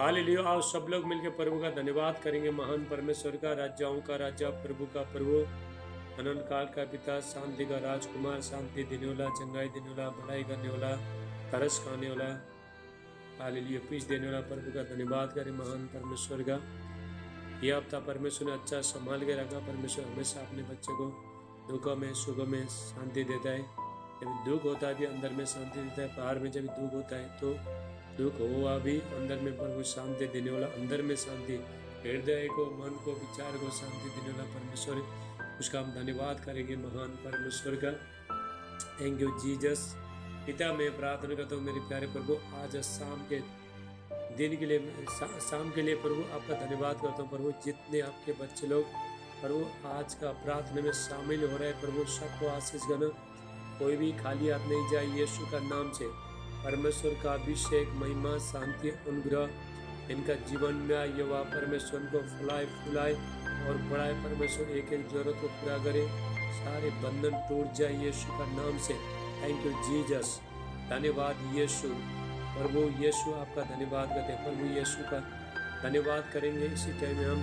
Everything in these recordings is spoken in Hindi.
हालेलुया। आओ सब लोग मिलकर प्रभु का धन्यवाद करेंगे। महान परमेश्वर का, राजाओं का राजा, प्रभु का प्रभु, अनंत काल का पिता, शांति का राजकुमार, शांति देने वाला, चंगाई देने वाला, भलाई करने वाला, तरस खाने वाला, हालेलुया, पीस देने वाला प्रभु का धन्यवाद करें। महान परमेश्वर का यह हफ्ता परमेश्वर ने अच्छा संभाल के रखा। परमेश्वर हमेशा अपने बच्चे को दुखों में सुखों में शांति देता है। जब दुख होता है भी अंदर में शांति देता है। बाहर में जब दुख होता है तो दुख हुआ भी अंदर में प्रभु शांति देने वाला, अंदर में शांति, हृदय को, मन को, विचार को शांति देने वाला परमेश्वर है। उसका हम धन्यवाद करेंगे महान परमेश्वर का। Thank you Jesus. पिता मैं प्रार्थना करता हूँ मेरे प्यारे प्रभु, आज शाम के दिन के लिए, शाम के लिए प्रभु आपका धन्यवाद करता हूँ प्रभु। जितने आपके बच्चे लोग प्रभु आज का प्रार्थना में शामिल हो रहे हैं प्रभु, सबको आशीष करना। कोई भी खाली हाथ नहीं जाए यीशु का नाम से। परमेश्वर का अभिषेक, महिमा, शांति, अनुग्रह इनका जीवन में आए। युवा परमेश्वर को फुलाए फुलाए और बढ़ाए। परमेश्वर एक एक जरूरत को पूरा करे। सारे बंधन टूट जाए यीशु का नाम से। Thank you Jesus. धन्यवाद यीशु। प्रभु यीशु आपका धन्यवाद करते हैं। प्रभु यीशु का धन्यवाद करेंगे। इसी टाइम में हम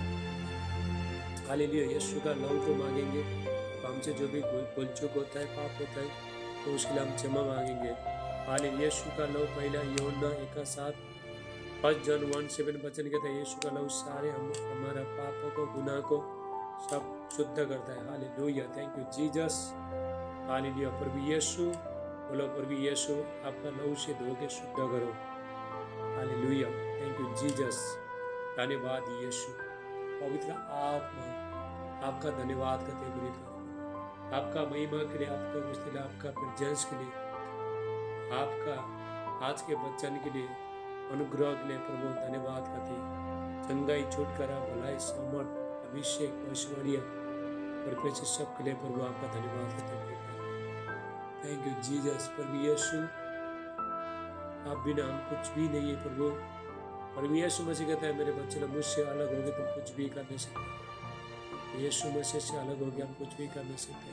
हालेलुया यीशु का लहू को मांगेंगे। तो हमसे जो भी भूल चूक होता है, पाप होता है, तो उसके लिए हम क्षमा मांगेंगे। हालेलुया यीशु का लहू, पहला यूहन्ना 1:7, 1 जॉन 1:7 वचन कहता है यीशु का लहू सारे हमारा पापों को, गुनाह को सब शुद्ध करता है। Hallelujah. Thank you Jesus. Hallelujah. प्रभु यीशु बोलो, प्रभु यीशु आपका लहू से धो के शुद्ध करो। हालेलुया। Thank you Jesus. धन्यवाद यीशु। पवित्र आत्मा आपका धन्यवाद करते हैं मेरे प्रभु। आपका महिमा के लिए, आपका उसके लिए, आपका प्रेजेंस के लिए, आपका आज के वचन के लिए, अनुग्रह के लिए प्रभु धन्यवाद करते हैं। चंगाई, छुटकारा, भलाई, सामर्थ, अभिषेक, ऐश्वर्य और पैसे सब के लिए प्रभु आपका धन्यवाद करते हैं। Thank you Jesus. प्रभु यीशु आप बिना हम कुछ भी नहीं है प्रभु। प्रभु यीशु मसीह कहता है मेरे बच्चे लोग मुझसे अलग हो गए तुम कुछ भी कर नहीं सकते। यीशु मसीह से अलग हो गए हम कुछ भी कर नहीं सकते।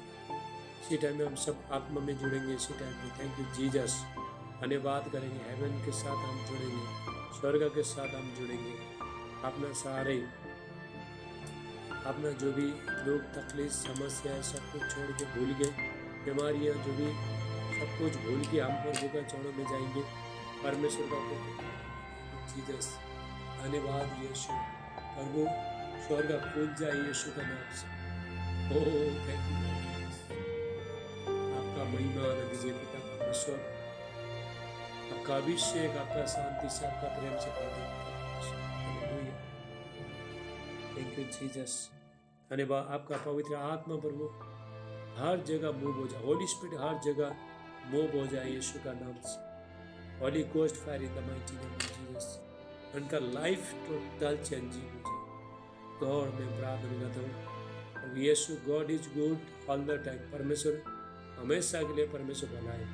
इसी टाइम में हम सब आत्मा में जुड़ेंगे। इसी टाइम में थैंक यू जीसस। धन्यवाद करेंगे। हेवन के साथ हम जुड़ेंगे, स्वर्ग के साथ हम जुड़ेंगे। अपना सारे अपना जो भी दुख, तकलीफ, समस्या है सब कुछ छोड़ के भूल गए, बीमारियाँ जो भी सब कुछ भूल के हम प्रभु का चरणों में जाएंगे। परमेश्वर का जीसस। धन्यवाद यीशु। प्रभु स्वर्ग खुल जाए यीशु का नाम से। ओ थैंक यू आपका महिमा दीजिए पिता परमेश्वर। आपका अभिषेक, आपका शांति से, आपका प्रेम से भर दे। Thank you Jesus. धन्यवाद। आपका पवित्र आत्मा प्रभु हर जगह मूव हो जाए। होली स्पिरिट हर जगह मूव हो जाए यीशु का नाम से। Holy ghost fire in the mighty name of Jesus. उनका लाइफ टोटल चेंजिंग हो जाए। गॉड में प्रार्थना करता हूँ यीशु, God is good all the time. परमेश्वर हमेशा के लिए परमेश्वर भला है।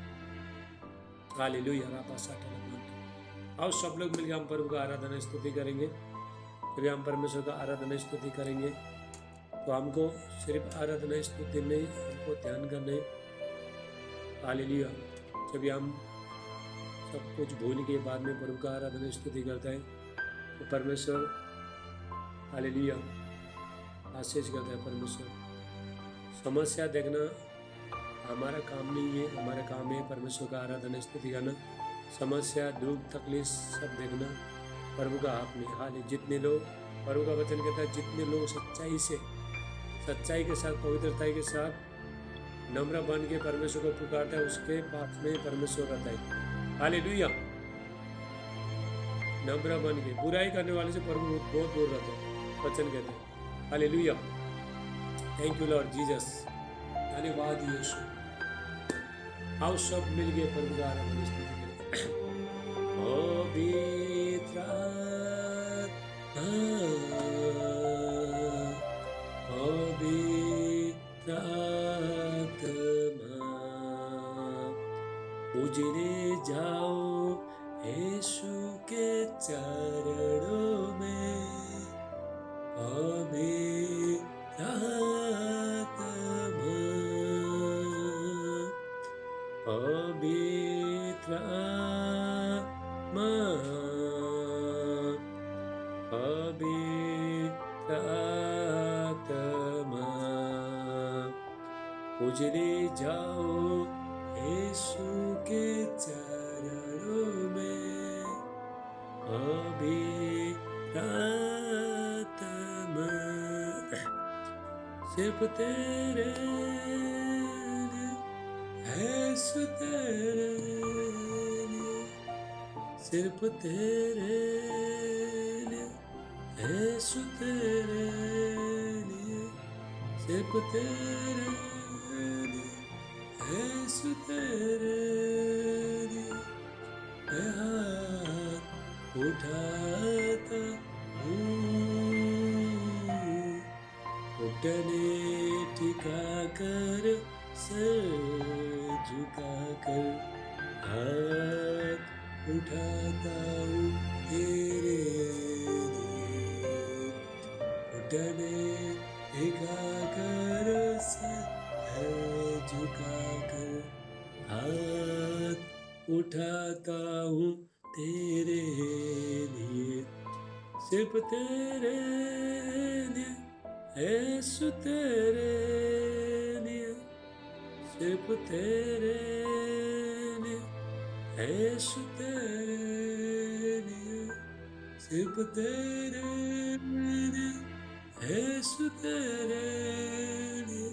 हालेलुया। आओ सब लोग मिलकर हम प्रभु का आराधना स्तुति करेंगे। जब हम परमेश्वर का आराधना स्तुति करेंगे तो हमको सिर्फ आराधना स्तुति में हमको ध्यान करने। हालेलुया। जब हम सब कुछ भूल के बाद में प्रभु का आराधना स्तुति करता है तो परमेश्वर हालेलुया आशीष करता है। परमेश्वर समस्या देखना हमारा काम नहीं है। हमारा काम है परमेश्वर का आराधना स्तुति करना। समस्या, दुख, तकलीफ सब देखना प्रभु का हाथ में। हाल जितने लोग, प्रभु का वचन कहता है जितने लोग सच्चाई के साथ, पवित्रता के साथ नम्र बन के परमेश्वर को पुकारता है उसके पास में परमेश्वर रहता है। हालेलुया। नम्र बन के, बुराई करने वाले से प्रभु बहुत दूर रहता है, वचन कहते हैं। Hallelujah. Thank you Lord Jesus. धन्यवाद यीशु। आओ सब मिल गए प्रभु का आराधना स्तुति करें। उजड़े जाओ यीशु के चरणों में। पवित्र उजले जाओ यीशु के चरणों में, अभी प्रार्थना सिर्फ तेरे लिए, यीशु तेरे लिए, सिर्फ तेरे लिए, यीशु तेरे लिए, सिर्फ तेरे लिए, यीशु तेरे लिए, मैं हाथ उठाता हूँ, घुटने टिका कर, सर झुका कर, हाथ उठाता हूँ तेरे लिए, घुटने टिका कर, सर झुका कर, हाथ उठाता हूँ तेरे लिए, सिर्फ तेरे लिए, यीशु तेरे लिए, सिर्फ तेरे लिए, यीशु तेरे लिए, सिर्फ तेरे लिए, यीशु तेरे लिए,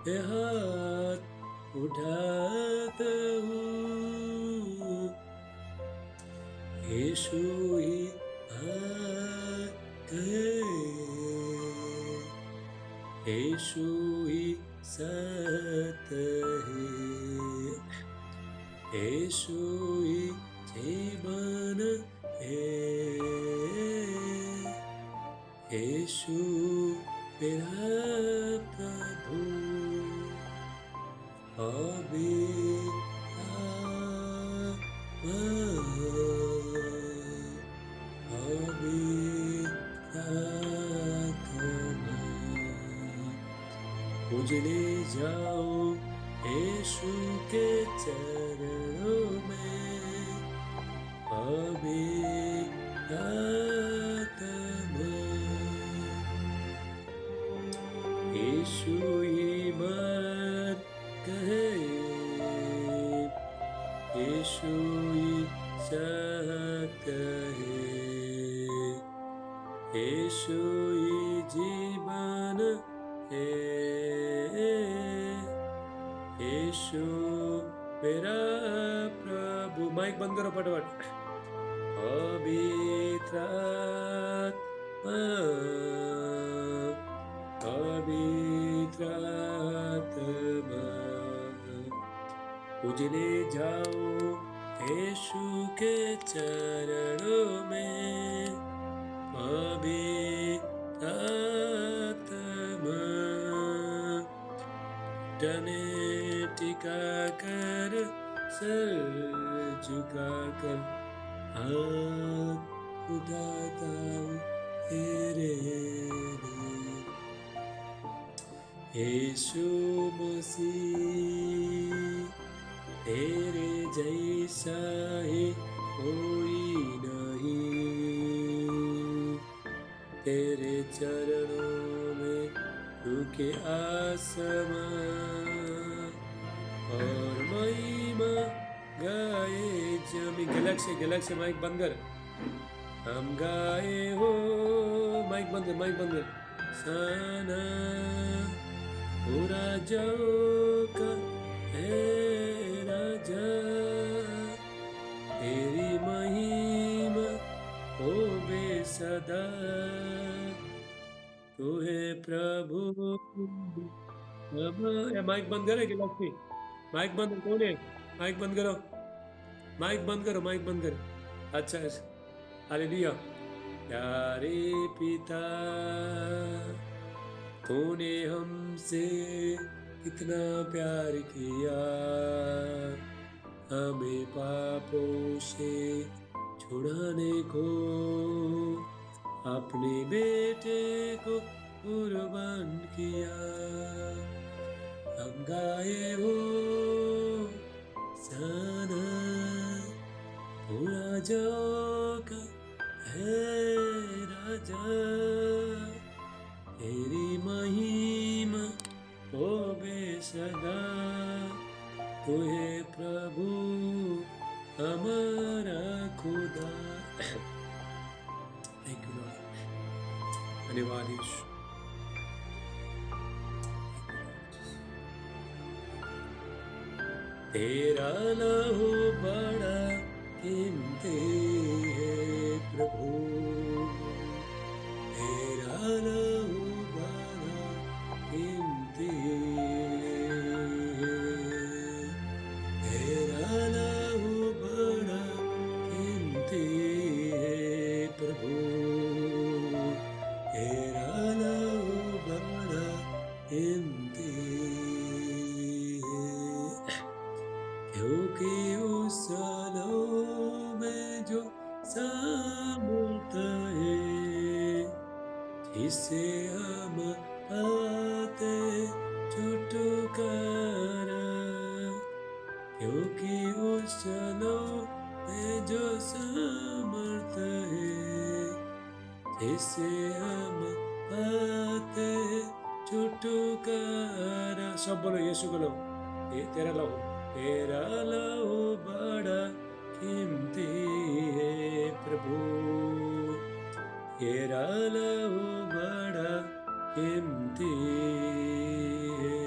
मैं हाथ उठाता हूँ, यीशु ही बात है, यीशु ही सत्य है, यीशु ही जीवन है, यीशु मेरा प्रभु, अभी उजले जाओ यीशु के चरणों में, अभी आत्मा, यीशु ही बात कहे, यीशु ही सत्य है, यीशु ही जीवन है, यीशु मेरा प्रभु। माइक बंद करो फटाफट। पवित्र आत्मा, पवित्र आत्मा, उजले जाओ यीशु के चरणों में, पवित्र आत्मा, घुटने टिका कर, सर झुका कर, हाथ उठाता हूँ तेरे लिए, यीशु मसीह तेरे जैसा ही कोई नहीं, तेरे चरणों में रुके आसमां और महिमा गाए जमीन। गैलेक्सी माइक बंद कर, हम गाए हो, माइक बंद कर, साना ओ राजाओं का है राजा, तेरी महिमा हो बेसदा, तू है प्रभु। माइक बंद करे गैलेक्सी, माइक बंद कौन है? माइक बंद करो, माइक बंद करो। अच्छा हालेलुया। प्यारे पिता, तूने हमसे कितना प्यार किया, हमें पापों से छुड़ाने को अपने बेटे को कुर्बान किया। हम गाए हो साना ओ राजाओं का है राजा, तेरी महिमा होवे सदा। तू है प्रभु हमारा खुदा। Thank you Lord. धन्यवाद यीशु। तेरा लहू बड़ा कीमती है प्रभु, तेरा लहू बड़ा कीमती है, तेरा लहू बड़ा कीमती है प्रभु, तेरा लहू बड़ा कीमती है। क्योंकि उस लहू में जो सामर्थ है, जिससे हम पाते छुटकारा। क्योंकि उस लहू में जो सामर्थ है, जिससे हम पाते छुटकारा। सब बोलो यीशु को लो, तेरा लहू, तेरा लहू बड़ा कीमती है प्रभु, तेरा लहू बड़ा कीमती है,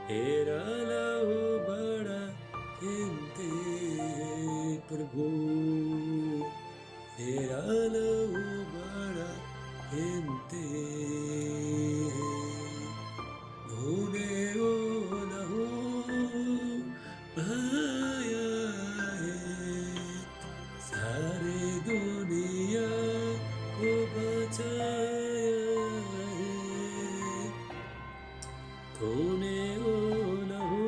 तेरा लहू बड़ा कीमती है प्रभु, तेरा लहू बड़ा कीमती है। तूने वो लहू बहाया है, सारी दुनिया को बचाया है। तूने वो लहू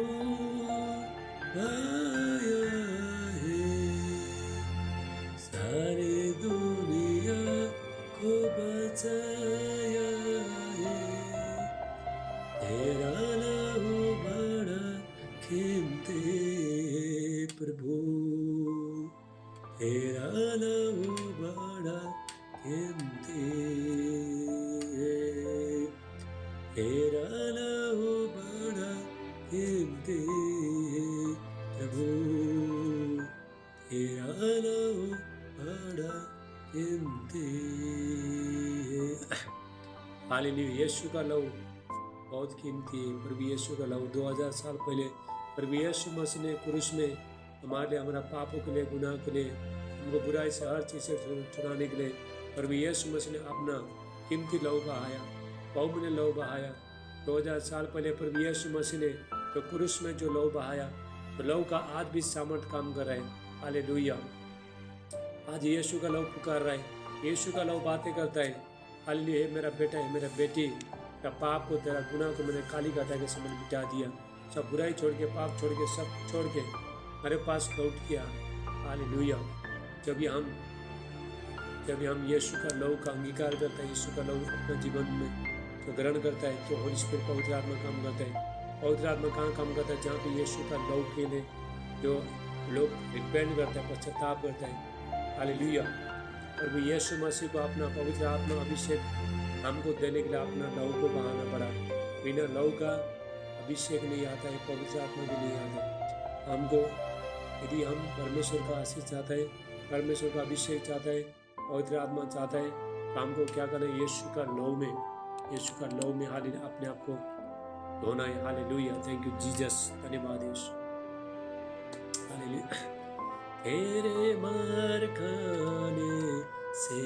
बहाया है, सारी दुनिया को बचाया है। तेरा लहू बड़ा कीमती है प्रभु, तेरा लहू बड़ा कीमती है, तेरा लहू बड़ा कीमती है प्रभु, तेरा लहू बड़ा कीमती है। हालेलुया। यीशु का लहू बहुत कीमती है। प्रभु यीशु का लहू 2000 साल पहले प्रभु यीशु मसीह ने क्रूस में हमारे लिए, हमारा पापों के लिए, गुनाह के लिए, हमको बुराई से हर चीज़ से छुड़ाने के लिए प्रभु यीशु मसीह ने अपना कीमती लहू बहाया, बहुमूल्य लहू बहाया। 2000 साल पहले प्रभु यीशु मसीह ने जो क्रूस में जो लहू बहाया, तो लहू का आज भी सामर्थ काम कर रहा है। हालेलुया। आज यीशु का लहू पुकार रहा है, यीशु का लहू बातें करता है। हालेलुया। मेरा बेटा है, मेरा बेटी, तेरा पाप को, तेरा गुनाह को मैंने काली घटा के समय मिटा दिया। सब बुराई छोड़ के, पाप छोड़ के, सब छोड़ के मेरे पास लौट किया। हालेलुया। जब हम यीशु का लहू का अंगीकार करते हैं, यीशु का लहू अपने जीवन में जो ग्रहण करता है, तो होली स्पिरिट पवित्र आत्मा काम करता है। पवित्र आत्मा कहाँ काम करता है? जहाँ पे यीशु का लहू के लिए जो लोग रिपेंट करते हैं, पश्चाताप करते हैं। हालेलुया। और वो यीशु मसीह को अपना पवित्र आत्मा अभिषेक हमको देने के लिए अपना लहू को बहाना पड़ा। बिना लहू का अभिषेक नहीं आता है, पवित्र आत्मा भी नहीं आता। हमको यदि हम परमेश्वर का आशीष चाहते हैं, परमेश्वर का अभिषेक चाहता है, पवित्र आत्मा चाहता है, तो हमको क्या करना है? यीशु का लहू में हालेलुया अपने आप को धोना है। हालेलुया। Thank you Jesus. धन्यवाद यीशु। हालेलुया। तेरे मार खाने से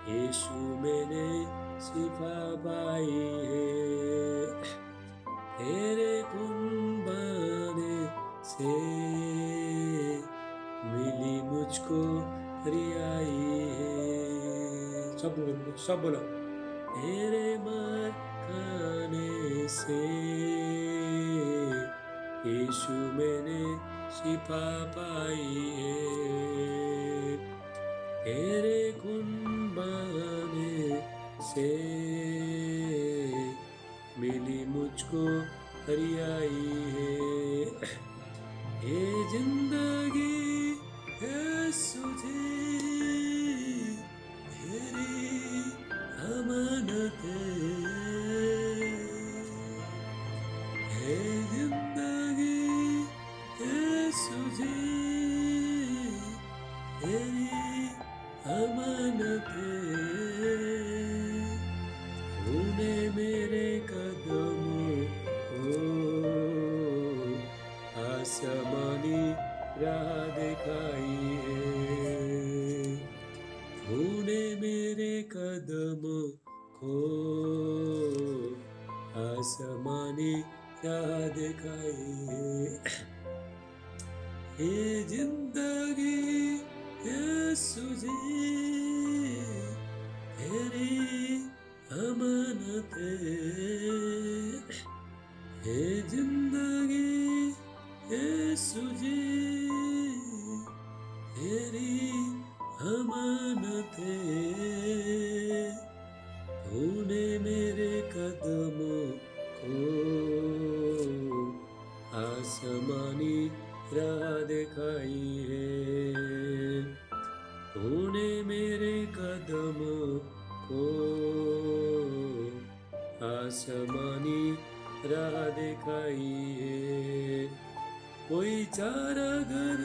यीशु मैंने शिफा पाई है, तेरे खून बहाने से मिली मुझको रिहाई है। सब बोलो। तेरे मार खाने से यीशु मैंने शिफा पाई है, तेरे खून बहाने से मिली मुझको रिहाई है। ये जिंदगी है सुझी तेरी अमानत है जिंदगी यीशु जी तेरी अमानत तूने मेरे कदमों को आसमानी राह दिखाई है तूने मेरे कदमों को आसमानी राह दिखाई है ये जिंदगी यीशु जी तेरी अमानत है जिंदगी यीशु जी तेरी अमानत तूने मेरे कदमों को आसमानी राह दिखाई है तूने मेरे कदमों को आसमानी राह दिखाई है कोई चारागार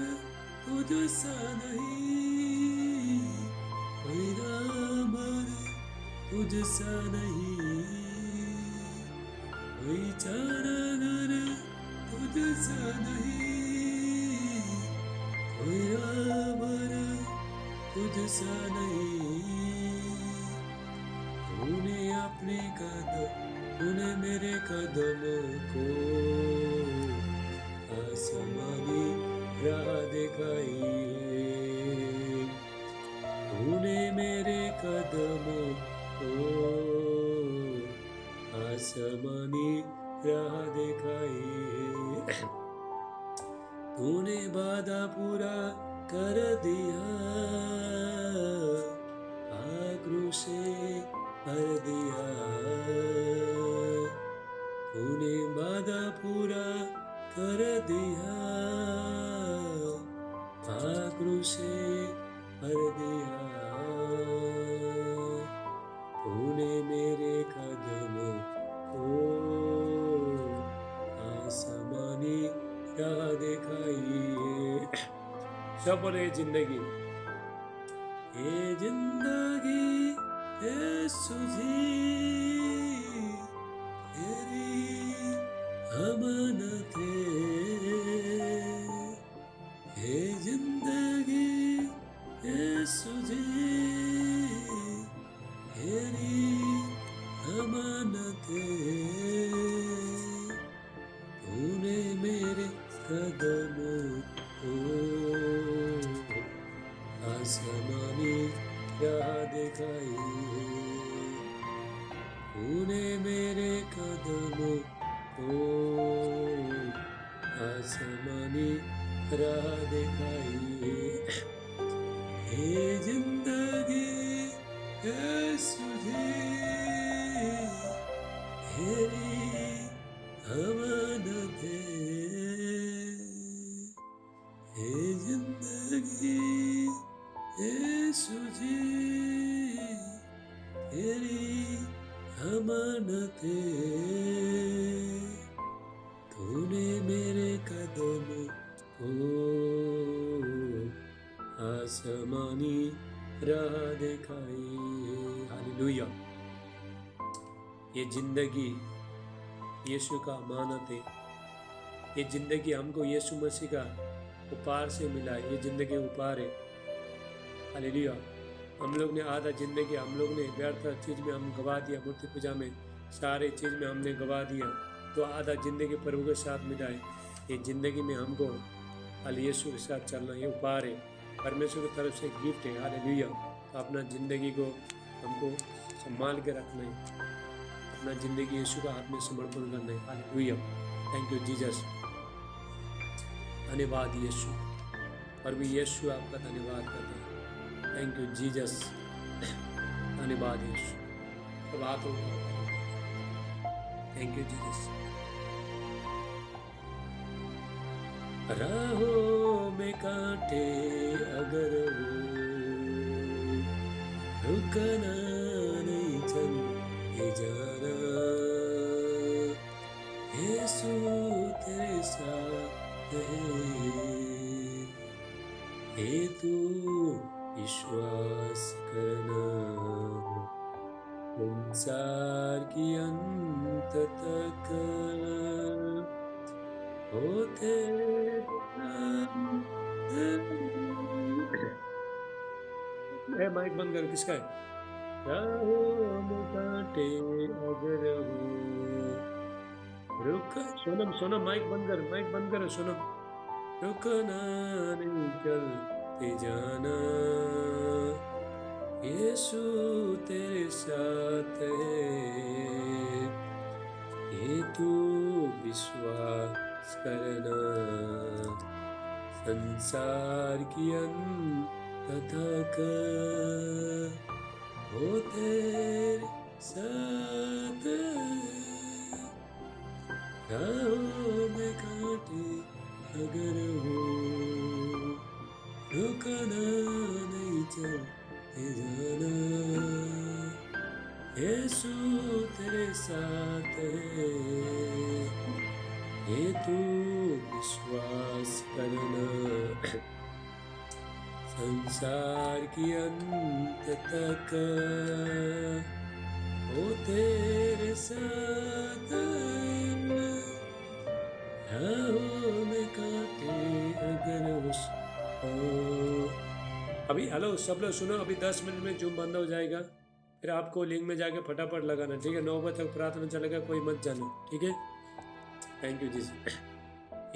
तुझ सा नहीं कोई राहबर तुझ सा नहीं कोई चारागार तुझ सा नहीं कोई राहबर तुझ सा नहीं तूने अपने कदम तूने मेरे कदमों को आसमानी राह दिखाई है तूने मेरे कदमों को आसमानी राह दिखाई है तूने वादा पूरा कर दिया आक्रोशे भर दिया तूने वादा पूरा कर दिया आक्रोशे भर दिया तूने मेरे कदमों को आसमानी राह दिखाई है सब बोले जिंदगी यीशु जी तेरी अमानत है जिंदगी यीशु जी तेरी अमानत तूने मेरे कदमों को आसमानी राह दिखाई तूने मेरे कदमों को आसमानी राह दिखाई हे जिंदगी यीशु जी तेरी अमानत हे जिंदगी यीशु जी तेरी अमानत तूने मेरे कदमों को आसमानी राह दिखाई हालेलुया ये जिंदगी यीशु का अमानत है ये जिंदगी हमको यीशु मसीह का उपहार से मिला है ये जिंदगी उपहार है हालेलुया हम लोग ने आधा जिंदगी हम लोग ने व्यर्थ चीज़ में हम गवा दिया मूर्ति पूजा में सारे चीज़ में हमने गवा दिया तो आधा जिंदगी प्रभु के साथ मिला है ये जिंदगी में हमको यीशु के साथ चलना ये उपहार है परमेश्वर की तरफ से गिफ्ट है हालेलुया तो अपना ज़िंदगी को हमको संभाल के रखना है अपना ज़िंदगी यीशु का हाथ में समर्पण करना है हालेलुया थैंक यू जीसस धन्यवाद यीशु प्रभु यीशु आपका धन्यवाद करते हैं थैंक यू जीसस धन्यवाद यीशु सब हाथों थैंक यू जीसस राहों में कांटे अगर हो रुकना नहीं हे तू विश्वास करना संसार की अंत तक होते माइक बंद कर, किसका है? राहों में कांटे अगर हो, रुक सोनम, सोनम माइक बंद कर, माइक बंद कर सोनम। रुकना नहीं, चलते जाना, यीशु तेरे साथ है, ये तू विश्वास करना संसार की अंत तक हो तेरे साथ, राहों में कांटे अगर हो, रुकना नहीं, चलते जाना, यीशु तेरे साथ है, ये तू विश्वास करना संसार की अंत तक हो तेरे साथ, राहों में कांटे अगर हो। अभी हेलो सब लोग सुनो, अभी 10 मिनट में जूम बंद हो जाएगा, फिर आपको लिंक में जाके फटाफट लगाना, ठीक है? 9 बजे तक प्रार्थना चलेगा, कोई मत जाना, ठीक है? थैंक यू जी।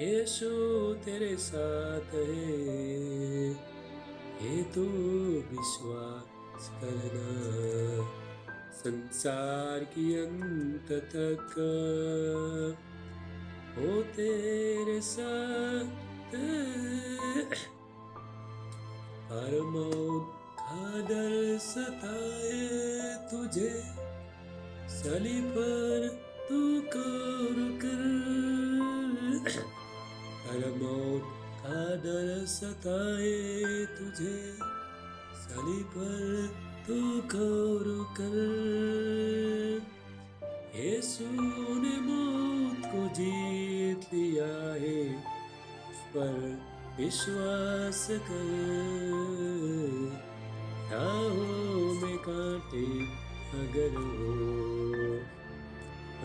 यीशु तेरे साथ है, ये तू विश्वास करना संसार की अंत तक हो तेरे साथ, हर मौत का डर सताए तुझे, सलीब पर तू कौर कर, हर मौत का डर सताए तुझे, सलीब पर तू कौर कर, यीशु ने मौत को जीत लिया है, उस पर विश्वास कर, राहों में कांटे अगर हो,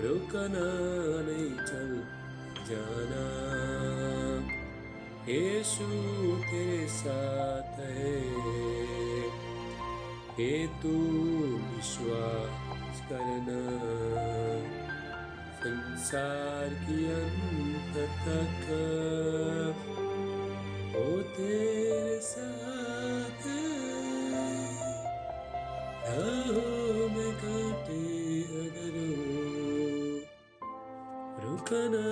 रुकना नहीं, चल जाना, यीशु तेरे साथ है, ये तू विश्वास करना संसार की अंत तक हो तेरे साथ, राहों में कांटे अगर हो, रुकना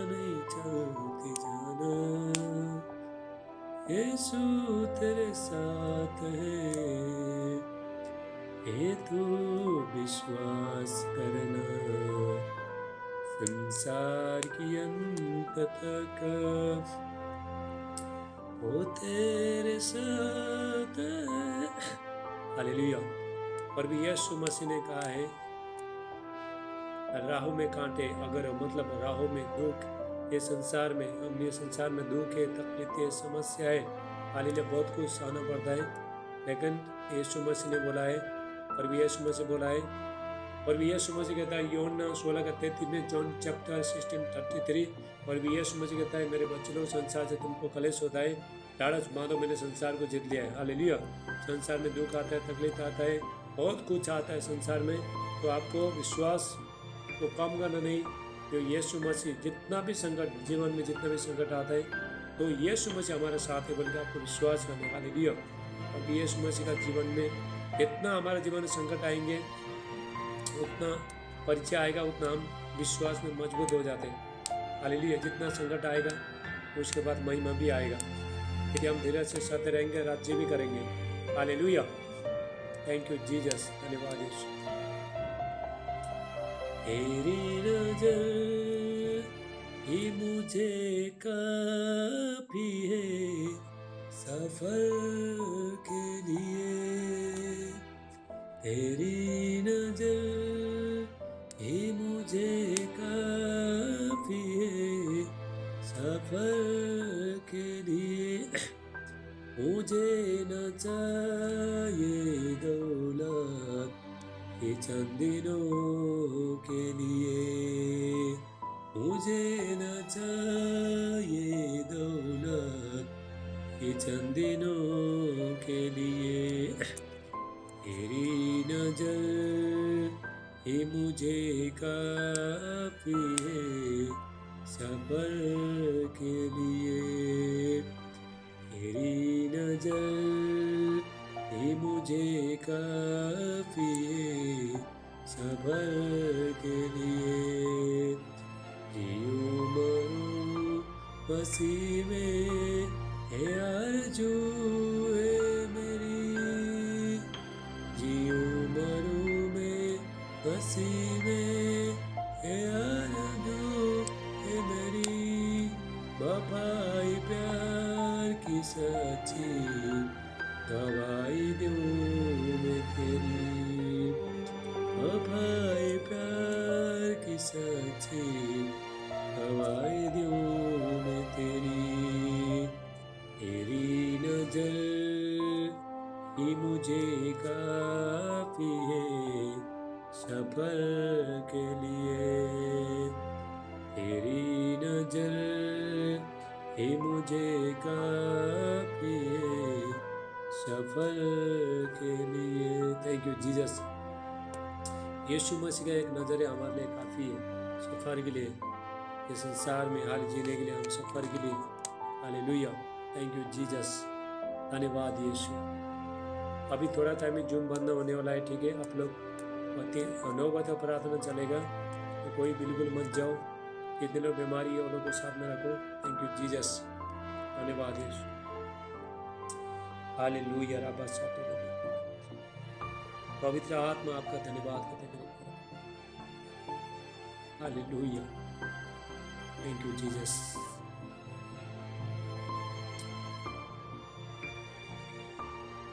नहीं, चलते जाना, यीशु तेरे साथ है, ये तू विश्वास करना संसार की अंत तक हो तेरे साथ। हालेलुया। और भी यीशु मसीह ने कहा है, राहों में कांटे अगर, मतलब राहों में दुख, ये संसार में, हम ये संसार में दुख है, तकलीफ है, समस्या है, हालेलुया, बहुत कुछ सहना पड़ता है, लेकिन यीशु मसीह ने बोला है, और भी यीशु मसीह बोला है, और भी यीशु मसीह कहता है यूहन्ना 16:33 में, जॉन चैप्टर 16:33, और भी यीशु मसीह कहता है मेरे बच्चों, संसार से तुमको कलेश होता है, लालच मानो मैंने संसार को जीत लिया है। हालेलुया। संसार में दुख आता है, तकलीफ आता है, बहुत कुछ आता है संसार में, तो आपको विश्वास को कम करना नहीं। तो यीशु मसीह जितना भी संकट, जीवन में जितना भी संकट आता है, तो यीशु मसीह हमारे साथ है, बल्कि आपको विश्वास करना। हालेलुया। और यीशु मसीह का जीवन में जितना हमारे जीवन में संकट आएंगे, उतना परिचय आएगा, उतना हम विश्वास में मजबूत हो जाते हैं। हालेलुया। जितना संकट आएगा उसके बाद महिमा भी आएगा, यदि हम धीरज से सत्य रहेंगे, राज्य भी करेंगे। हालेलुया। Thank you Jesus. धन्यवाद यीशु। तेरी नजर ही मुझे काफी है सफर के लिए, तेरी नजर ही मुझे काफी है सफर मुझे न चाहिए दौलत ये चंद दिनों के लिए, मुझे न चाहिए दौलत ये चंद दिनों के लिए। तेरी नजर ये मुझे काफी है सफर के लिए। तेरी नजर ये मुझे काफी है सफर के लिए। जियो मरो मसीह में है आरज़ू है मेरी, जियो मरो में मसीह में है आरज़ू है मेरी। वफाई प्यार की सच्ची गवाही दूँ मैं तेरी, वफाई प्यार की सच्ची गवाही दूँ मैं तेरी। तेरी नजर ही मुझे काफी है सफर के लिए। तेरी नजर ही मुझे काफी है सफर के लिए। Thank you Jesus. यीशु मसीह का एक नजर हमारे लिए काफ़ी है सफ़र के लिए, इस संसार में हाल जीने के लिए, हम सफ़र के लिए। हालेलुया, थैंक यू जीसस, धन्यवाद यीशु। अभी थोड़ा टाइम में जूम बंद होने वाला है, ठीक है। आप लोग 9 बजे प्रार्थना चलेगा, तो कोई बिल्कुल मत जाओ। कितने लोग बीमारी है, उन लोगों को साथ में रखो। थैंक यू जीसस, धन्यवाद यीशु। हालेलुया रब्बा साटे। पवित्र आत्मा आपका धन्यवाद करते हैं। Hallelujah, thank you Jesus.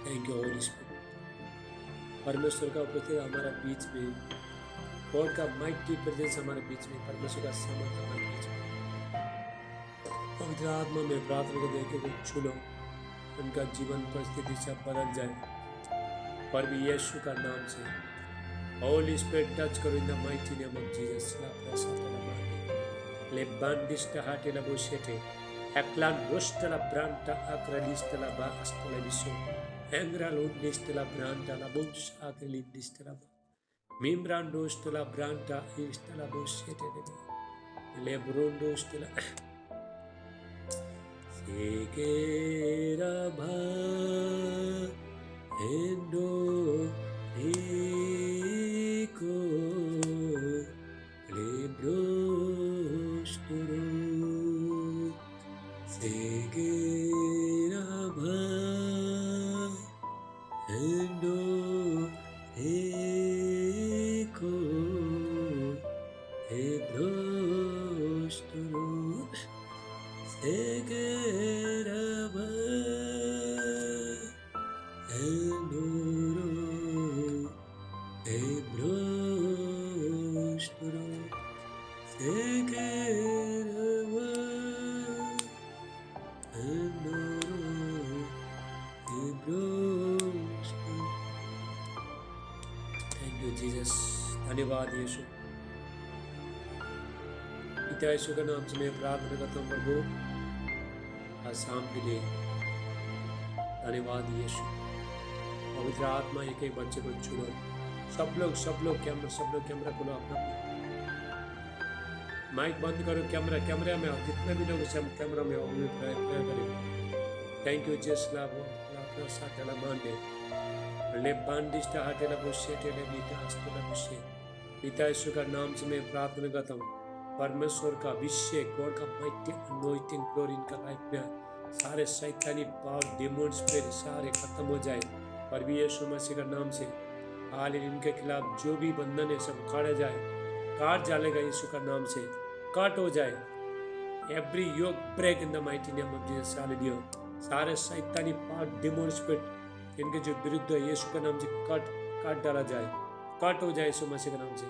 Thank you Holi spirit. परमेश्वर का उपस्थित हमारा बीच में, गॉड का माइटी प्रेजेंस हमारे बीच में, परमेश्वर का सामर्थ हमारे बीच में। पवित्र आत्मा में प्रार्थना को देखे को छू लो, उनका जीवन परिस्थिति से बदल जाए पर भी यीशु का नाम से। होली स्पिरिट टच करो in the mighty name of Jesus. ला प्रसाद ला ले बांडिस्टा हाटे ला बोशेटे एक्लान रोस्टला ब्रांटा अक्रलिस्टला बा अस्तला बिसो एंग्रा लोडिस्टला ब्रांटा ला बोश अक्रलिस्टला मिम्ब्रांडोस्टला ब्रांटा इस्टला बोशेटे ले ब्रोंडोस्टला सेकेरा भा endo Rico Lebrostoro Segeraba Endo Rico Lebrostoro Segeraba Endo Ebrostoro Segeraba Endoro Ebrostoro। Thank you Jesus, धन्यवाद यीशु। पिता यीशु के नाम से मैं प्रार्थना करता हूँ प्रभु, आज शाम के लिए धन्यवाद यीशु। पवित्र आत्मा एक एक बच्चे को छू लो। सब लोग कैमरा खोलो, अपना माइक बंद करो, कैमरा में हो, जितने भी लोग कैमरा में हो प्रेयर करें। थैंक यू जेस लाभो लाभो साटेला मांडे ले बांडिस्टा हाटेला बोशेटेले बीटा अस्तला बिशे। पिता यीशु का नाम से मैं प्रार्थना करता हूँ, परमेश्वर का अभिषेक, गॉड का माइटी अनॉइंटिंग फ्लोर इनका लाइफ में, सारे शैतानी पावर डेमोन स्पिरिट सारे खत्म हो जाए पर भी यीशु मसीह का नाम से। हाल इनके खिलाफ जो भी बंधन है सब काटा जाए, काट डालेगा यीशु का नाम से, कट हो जाए। Every yoke break in the mighty name of Jesus. Hallelujah. सारे शैतानी पावर डेमोन स्पिरिट इनके जो विरुद्ध है यीशु का नाम से काट डाला जाए, कट हो जाए यीशु मसीह का नाम से।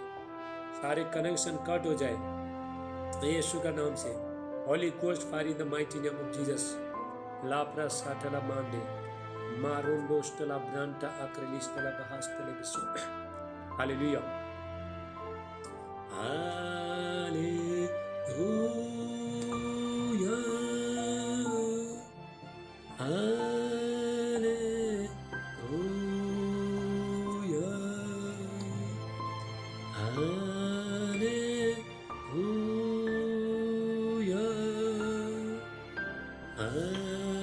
सारे कनेक्शन कट हो जाए यीशु का नाम से। Holy ghost fire in the mighty name of Jesus. लाप्रा साटला मांडे Marundostala branta acrelistala bahastele bisu. Hallelujah. Hallelujah. Hallelujah. Hallelujah. Hallelujah. Hallelujah.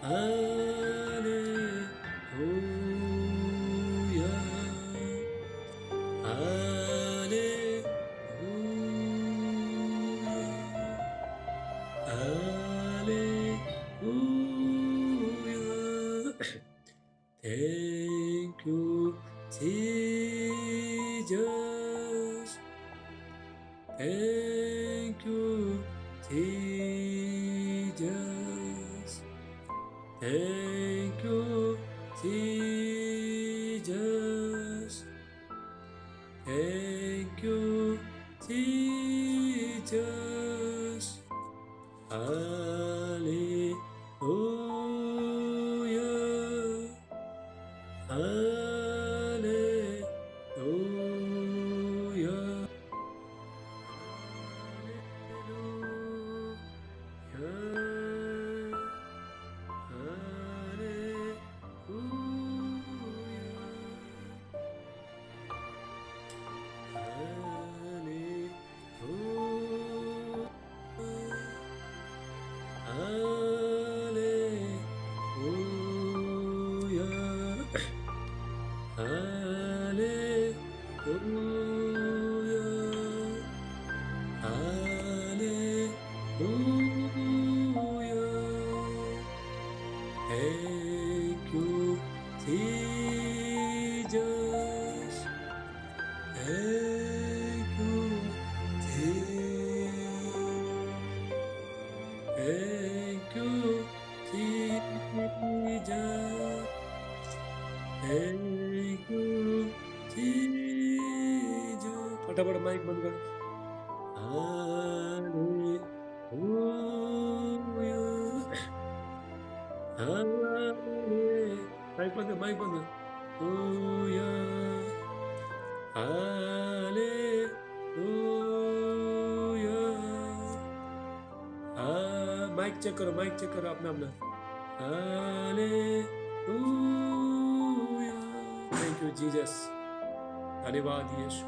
Hallelujah. Hallelujah. Thank you, Jesus. Thank you, Jesus. Thank you, Jesus. Thank you, Jesus. Hallelujah. Hallelujah. Thank you, Jesus. Thank you, Jesus. Thank you, Jesus. Thank you, Jesus. फटाफट माइक बंद करो. Hallelujah. Hallelujah. माइक बंद कर, माइक बंद कर. Hallelujah. माइक चेक करो अपना अपना. Hallelujah. Thank you, Jesus. धन्यवाद यीशु.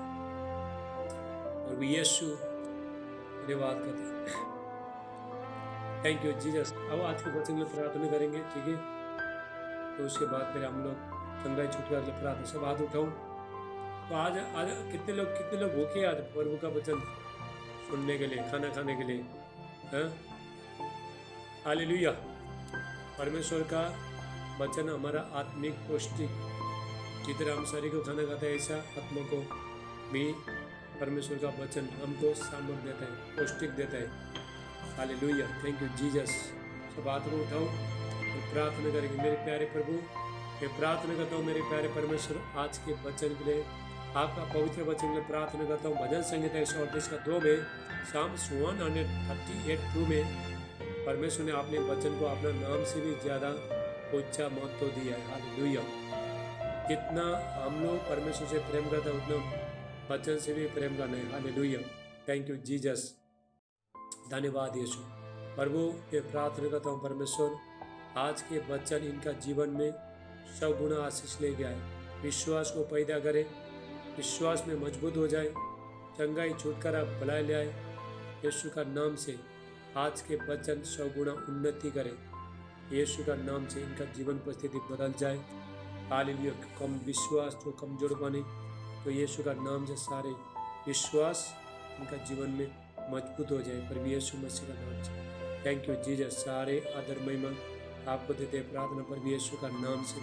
और भी यीशु धन्यवाद करते हैं. Thank you Jesus. अब आज के वचन में प्रार्थना करेंगे, ठीक है? तो उसके बाद फिर हम लोग चंगाई छुटकारे के लिए प्रार्थना. सब हाथ उठाऊं. तो आज कितने लोग भूखे आज प्रभु का वचन सुनने के लिए, खाना खाने के लिए? हालेलुया. परमेश्वर का वचन हमारा आत्मिक पौष्टिक, जितना हम शरीर को खाना खाते हैं ऐसा आत्मा को भी परमेश्वर का वचन हमको सामर्थ देता है, पौष्टिक देता है. हालेलुया. Thank you Jesus. सब हाथ में उठाओ और प्रार्थना करेंगे. मेरे प्यारे प्रभु, मैं प्रार्थना करता हूँ मेरे प्यारे परमेश्वर, आज के वचन के लिए, आपका पवित्र वचन के लिए प्रार्थना करता हूँ. भजन संहिता 138:2 में, Psalm 138:2 में परमेश्वर ने अपने वचन को अपना नाम से भी ज़्यादा ऊंचा महत्व दिया है. हालेलुया. जितना हम लोग परमेश्वर से प्रेम करते हैं उतना वचन से भी प्रेम करना है. हालेलुया. Thank you Jesus. धन्यवाद यीशु. प्रभु ये प्रार्थना करता हूँ परमेश्वर, आज के वचन इनका जीवन में 100 गुना आशीष ले गया है. विश्वास को पैदा करे, विश्वास में मजबूत हो जाए, चंगाई छुटकारा भलाई ले आए. यीशु का नाम से आज के वचन 100 गुना उन्नति करे. यीशु का नाम से इनका जीवन परिस्थिति बदल जाए. हालेलुया. कम विश्वास जो कमजोर बने, तो यीशु का नाम से सारे विश्वास इनका जीवन में मजबूत हो जाए. पर यीशु मसीह का नाम से थैंक यू जीसस. सारे आदर महिमा आपको देते प्रार्थना पर यीशु का नाम से.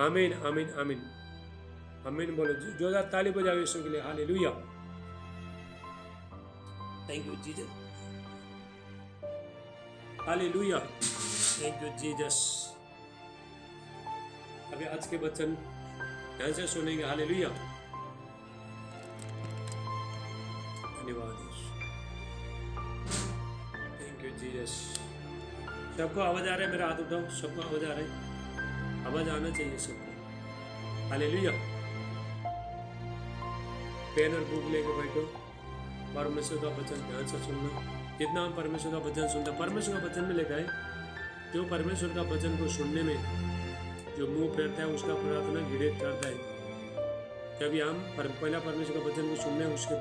आमीन आमीन आमीन आमीन. बोलो जोरदार ताली बजाओ यीशु के लिए. Hallelujah. Thank you Jesus. Hallelujah. Thank you Jesus. अभी आज के वचन ध्यान से सुनेंगे. हालेलुया. यस, सबको आवाज आ रहा है? मेरा हाथ उठाओ, सबको आवाज आ रहा है? आवाज आना चाहिए सबको। हालेलुया। पेन और बुक लेके बैठो, परमेश्वर का वचन ध्यान से सुनना। जितना हम परमेश्वर का वचन सुनते, परमेश्वर का वचन में लिखा है, जो परमेश्वर का वचन को सुनने में जो मुंह फेरता है उसका प्रार्थना घृणित करता है। जब हम पहला परमेश्वर का वचन को सुनने उसके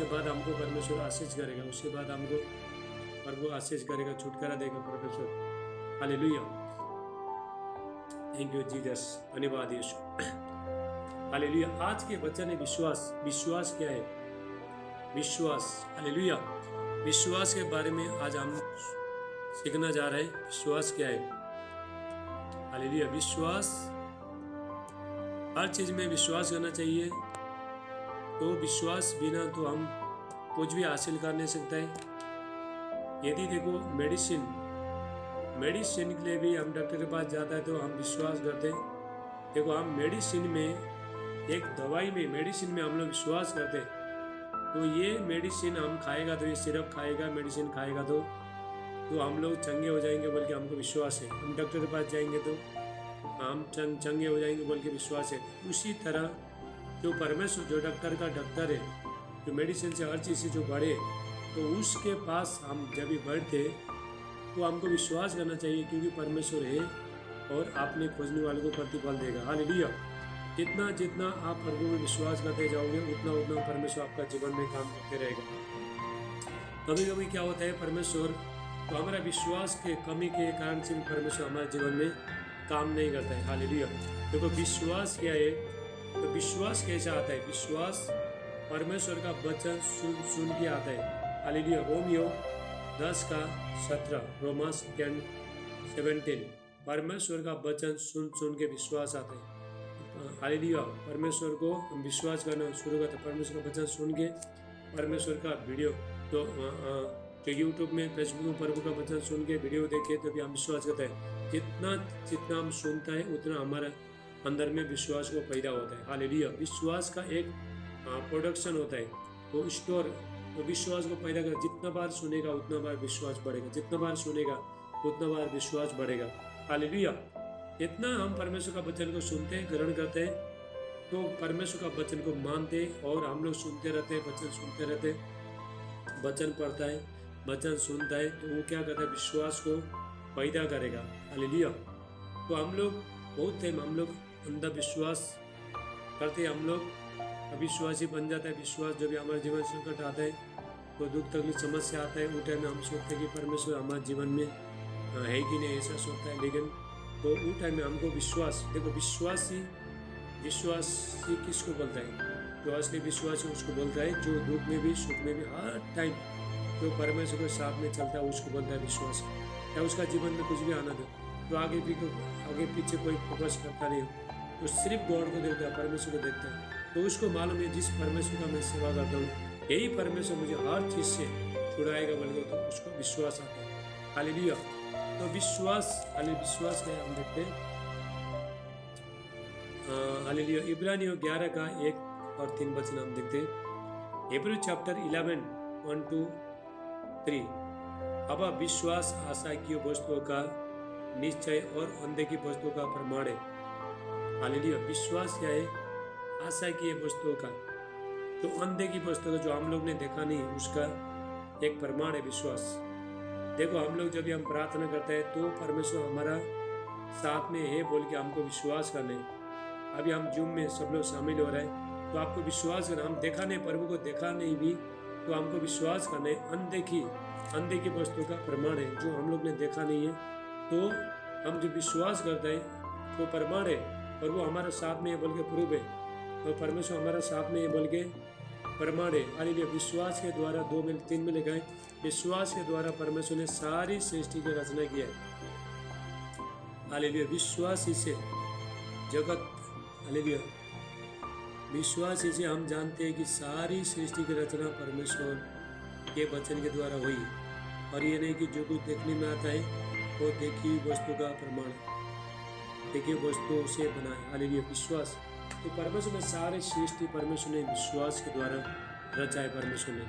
बाद हमको परमेश्वर आशीष करेगा, उसके बाद हमको प्रभु आशीष करेगा, छुटकारा देगा परमेश्वर। हालेलुया, थैंक यू जीसस, धन्यवाद यीशु। हालेलुया। आज के वचन है विश्वास। विश्वास क्या है? विश्वास। हालेलुया। विश्वास के बारे में आज हम सीखना जा रहे हैं। विश्वास क्या है? हालेलुया। विश्वास, हर चीज में विश्वास करना चाहिए। तो विश्वास बिना तो हम कुछ भी हासिल कर नहीं सकते हैं। यदि देखो मेडिसिन के लिए भी हम डॉक्टर के पास जाता है तो हम विश्वास करते हैं। देखो हम मेडिसिन में, एक दवाई में, मेडिसिन में हम लोग विश्वास करते हैं। तो ये मेडिसिन हम खाएगा, तो ये सिरप खाएगा, मेडिसिन खाएगा तो हम लोग चंगे हो जाएंगे बोल के हमको विश्वास है। हम डॉक्टर के पास जाएंगे तो हम चंगे हो जाएंगे बोल के विश्वास है। उसी तरह जो परमेश्वर, जो डॉक्टर का डॉक्टर है, जो मेडिसिन से हर चीज़ से जो बढ़े, तो उसके पास हम जब भी बढ़ते तो हमको विश्वास करना चाहिए, क्योंकि परमेश्वर है और आपने खोजने वाले को प्रतिफल देगा। हालेलुया। जितना जितना आप प्रभु में विश्वास करते जाओगे उतना उतना परमेश्वर आपका जीवन में काम करते रहेगा। कभी कभी क्या होता है, परमेश्वर तो हमारा विश्वास के कमी के कारण से भी परमेश्वर हमारे जीवन में काम नहीं करता है। हालेलुया। देखो विश्वास क्या है? तो विश्वास कैसे आता है? विश्वास परमेश्वर का वचन सुन के आता है। हालेलुया। रोमियो 10:17, रोमांस 10:17, परमेश्वर का वचन सुन के विश्वास आता है। हालेलुया। परमेश्वर को हम विश्वास करना शुरू करते हैं। परमेश्वर का वचन सुन के, परमेश्वर का वीडियो जो यूट्यूब में, फेसबुक में प्रभु का वचन सुन के वीडियो देखे तो भी हम विश्वास करते हैं। जितना हम सुनता है उतना हमारे अंदर में विश्वास को पैदा होता है। हालेलुया। विश्वास का एक प्रोडक्शन होता है, वो स्टोर, तो विश्वास को पैदा कर, जितना बार सुनेगा उतना बार विश्वास बढ़ेगा, जितना बार सुनेगा उतना बार विश्वास बढ़ेगा। हालेलुया। जितना हम परमेश्वर का वचन को सुनते हैं, ग्रहण करते हैं, तो परमेश्वर का वचन को मानते और हम लोग सुनते रहते हैं, वचन सुनते रहते हैं, वचन पढ़ता है, वचन सुनता है, तो वो क्या करता है? विश्वास को पैदा करेगा। हालेलुया। तो हम लोग बहुत टाइम हम लोग अंधविश्वास करते हैं, हम लोग अविश्वासी बन जाता है। विश्वास जब भी हमारे जीवन संकट आता है, तो दुख तकलीफ समस्या आता है, उस टाइम में हम सोचते हैं कि परमेश्वर हमारे जीवन में है कि नहीं, ऐसा सोचता है। लेकिन तो उस टाइम में हमको विश्वास, देखो विश्वासी किसको बोलता है? जो असली विश्वासी उसको बोलता है, जो दुख में भी सुख में भी हर टाइम जो परमेश्वर के साथ में चलता है उसको बोलता है विश्वास। या उसका जीवन में कुछ भी आना दो तो आगे पीछे कोई फोकस करता नहीं हो, तो सिर्फ गॉड को देखता है, परमेश्वर को देखता है। तो उसको मालूम है जिस परमेश्वर का मैं सेवा करता हूँ यही परमेश्वर मुझे हर चीज़ से छुड़ाएगा बोल के, तो उसको विश्वास आता है। हालेलुया। तो विश्वास क्या है हम देखते हैं। हालेलुया। इब्रानियों 11:1-3 वचन हम देखते हैं। Hebrew chapter 11:1-3। अब विश्वास आशा की वस्तुओं का निश्चय और अनदेखी वस्तुओं का प्रमाण है। हालेलुया। विश्वास क्या है? आशा की वस्तुओं का, तो अनदेखी वस्तुओं का, जो हम लोग ने देखा नहीं, उसका एक प्रमाण है विश्वास। देखो हम लोग जब भी हम प्रार्थना करते हैं तो परमेश्वर हमारा साथ में है बोल के हमको विश्वास करना है। अभी हम जूम में सब लोग शामिल हो रहे हैं, तो आपको विश्वास करना, हम देखा नहीं, प्रभु को देखा नहीं भी, तो हमको विश्वास करना है। अनदेखी वस्तु का प्रमाण है, जो हम लोग ने देखा नहीं है, तो हम जो विश्वास करते हैं वो प्रमाण है, और वो हमारे साथ में है बोल के प्रूव है, और परमेश्वर हमारा साथ में है बोल के प्रमाण है। हालेलुया। विश्वास के द्वारा 2-3 में लिखा है, विश्वास के द्वारा परमेश्वर ने सारी सृष्टि की रचना की है। हालेलुया। विश्वास ही से जगत, हालेलुया, विश्वास ही से हम जानते हैं कि सारी सृष्टि की रचना परमेश्वर के वचन के द्वारा हुई, और ये नहीं कि जो कुछ देखने में आता है वो देखी हुई वस्तु का प्रमाण, देखी वस्तु से बना है। हालेलुया। विश्वास, तो परमेश्वर ने सारे सृष्टि परमेश्वर ने विश्वास के द्वारा रचा है परमेश्वर ने।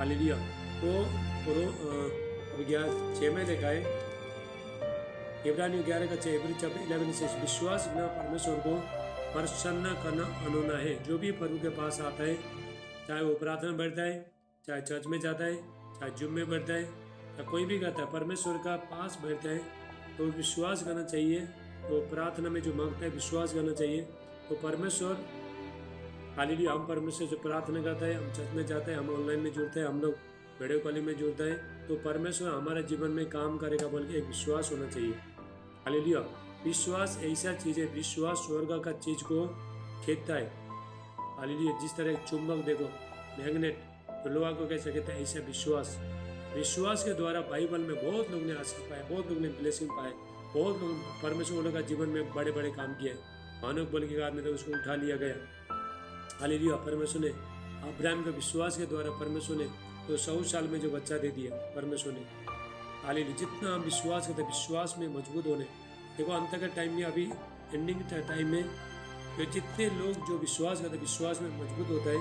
हालेलुया। तो अब 6 में देखा है, इब्रानियों 11 का 6, इब्री 11 से विश्वास बिना परमेश्वर को प्रसन्न करना अनोना है। जो भी प्रभु के पास आता है, चाहे वो प्रार्थना में बैठता है, चाहे चर्च में जाता है, चाहे जिम में बैठता है, या कोई भी करता है, परमेश्वर का पास बैठता है तो विश्वास करना चाहिए। तो प्रार्थना में जो मांगता है विश्वास करना चाहिए। तो परमेश्वर, हालेलुया, हम परमेश्वर से प्रार्थना करते हैं, हम चर्च में जाते हैं, हम ऑनलाइन में जुड़ते हैं, हम लोग वीडियो कॉलिंग में जुड़ते हैं, तो परमेश्वर हमारे जीवन में काम करेगा बोल के एक विश्वास होना चाहिए। हालेलुया। विश्वास ऐसा चीज है, विश्वास स्वर्ग का चीज को खींचता है। हालेलुया। जिस तरह एक चुंबक देखो, मैग्नेट, तो लोहा को कैसे कहते हैं, ऐसा विश्वास के द्वारा बाइबल में बहुत लोग ने आशीष पाए, बहुत लोग ने ब्लेसिंग पाए, बहुत लोग परमेश्वर का जीवन में बड़े बड़े काम किए। मानव बल के कारण तो उसको उठा लिया गया। हालेलुया। परमेश्वर ने अब्राहम के विश्वास के द्वारा परमेश्वर ने तो 100 साल में जो बच्चा दे दिया परमेश्वर ने। हालेलुया। जितना हम विश्वास करते, विश्वास में मजबूत होने, देखो अंत के टाइम में, अभी एंडिंग टाइम में, तो जितने लोग जो विश्वास करते, विश्वास में मजबूत होता है,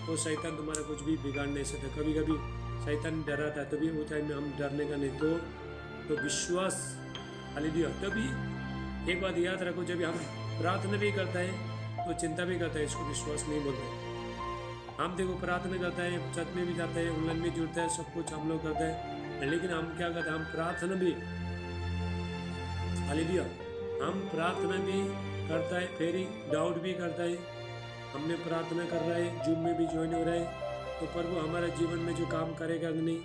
तो शैतान तुम्हारा कुछ भी बिगाड़ नहीं सकता। कभी कभी शैतान डराता है, तभी वो टाइम में हम डरने का नहीं, तो विश्वास, हालेलुया। तभी एक बात याद रखो, जब हम प्रार्थना भी करता है तो चिंता भी करता है, इसको विश्वास नहीं बोलते। हम देखो प्रार्थना करता है, चर्च में भी जाते हैं, ऑनलाइन में जुड़ता है, सब कुछ हम लोग करते हैं, लेकिन हम क्या करते हैं, हम प्रार्थना भी, हालेलुया, हम प्रार्थना भी करता है, फिर डाउट भी करता है। हमने प्रार्थना कर रहा है, जूम में भी ज्वाइन हो रहा है, तो प्रभु हमारे जीवन में जो काम करेगा कि नहीं,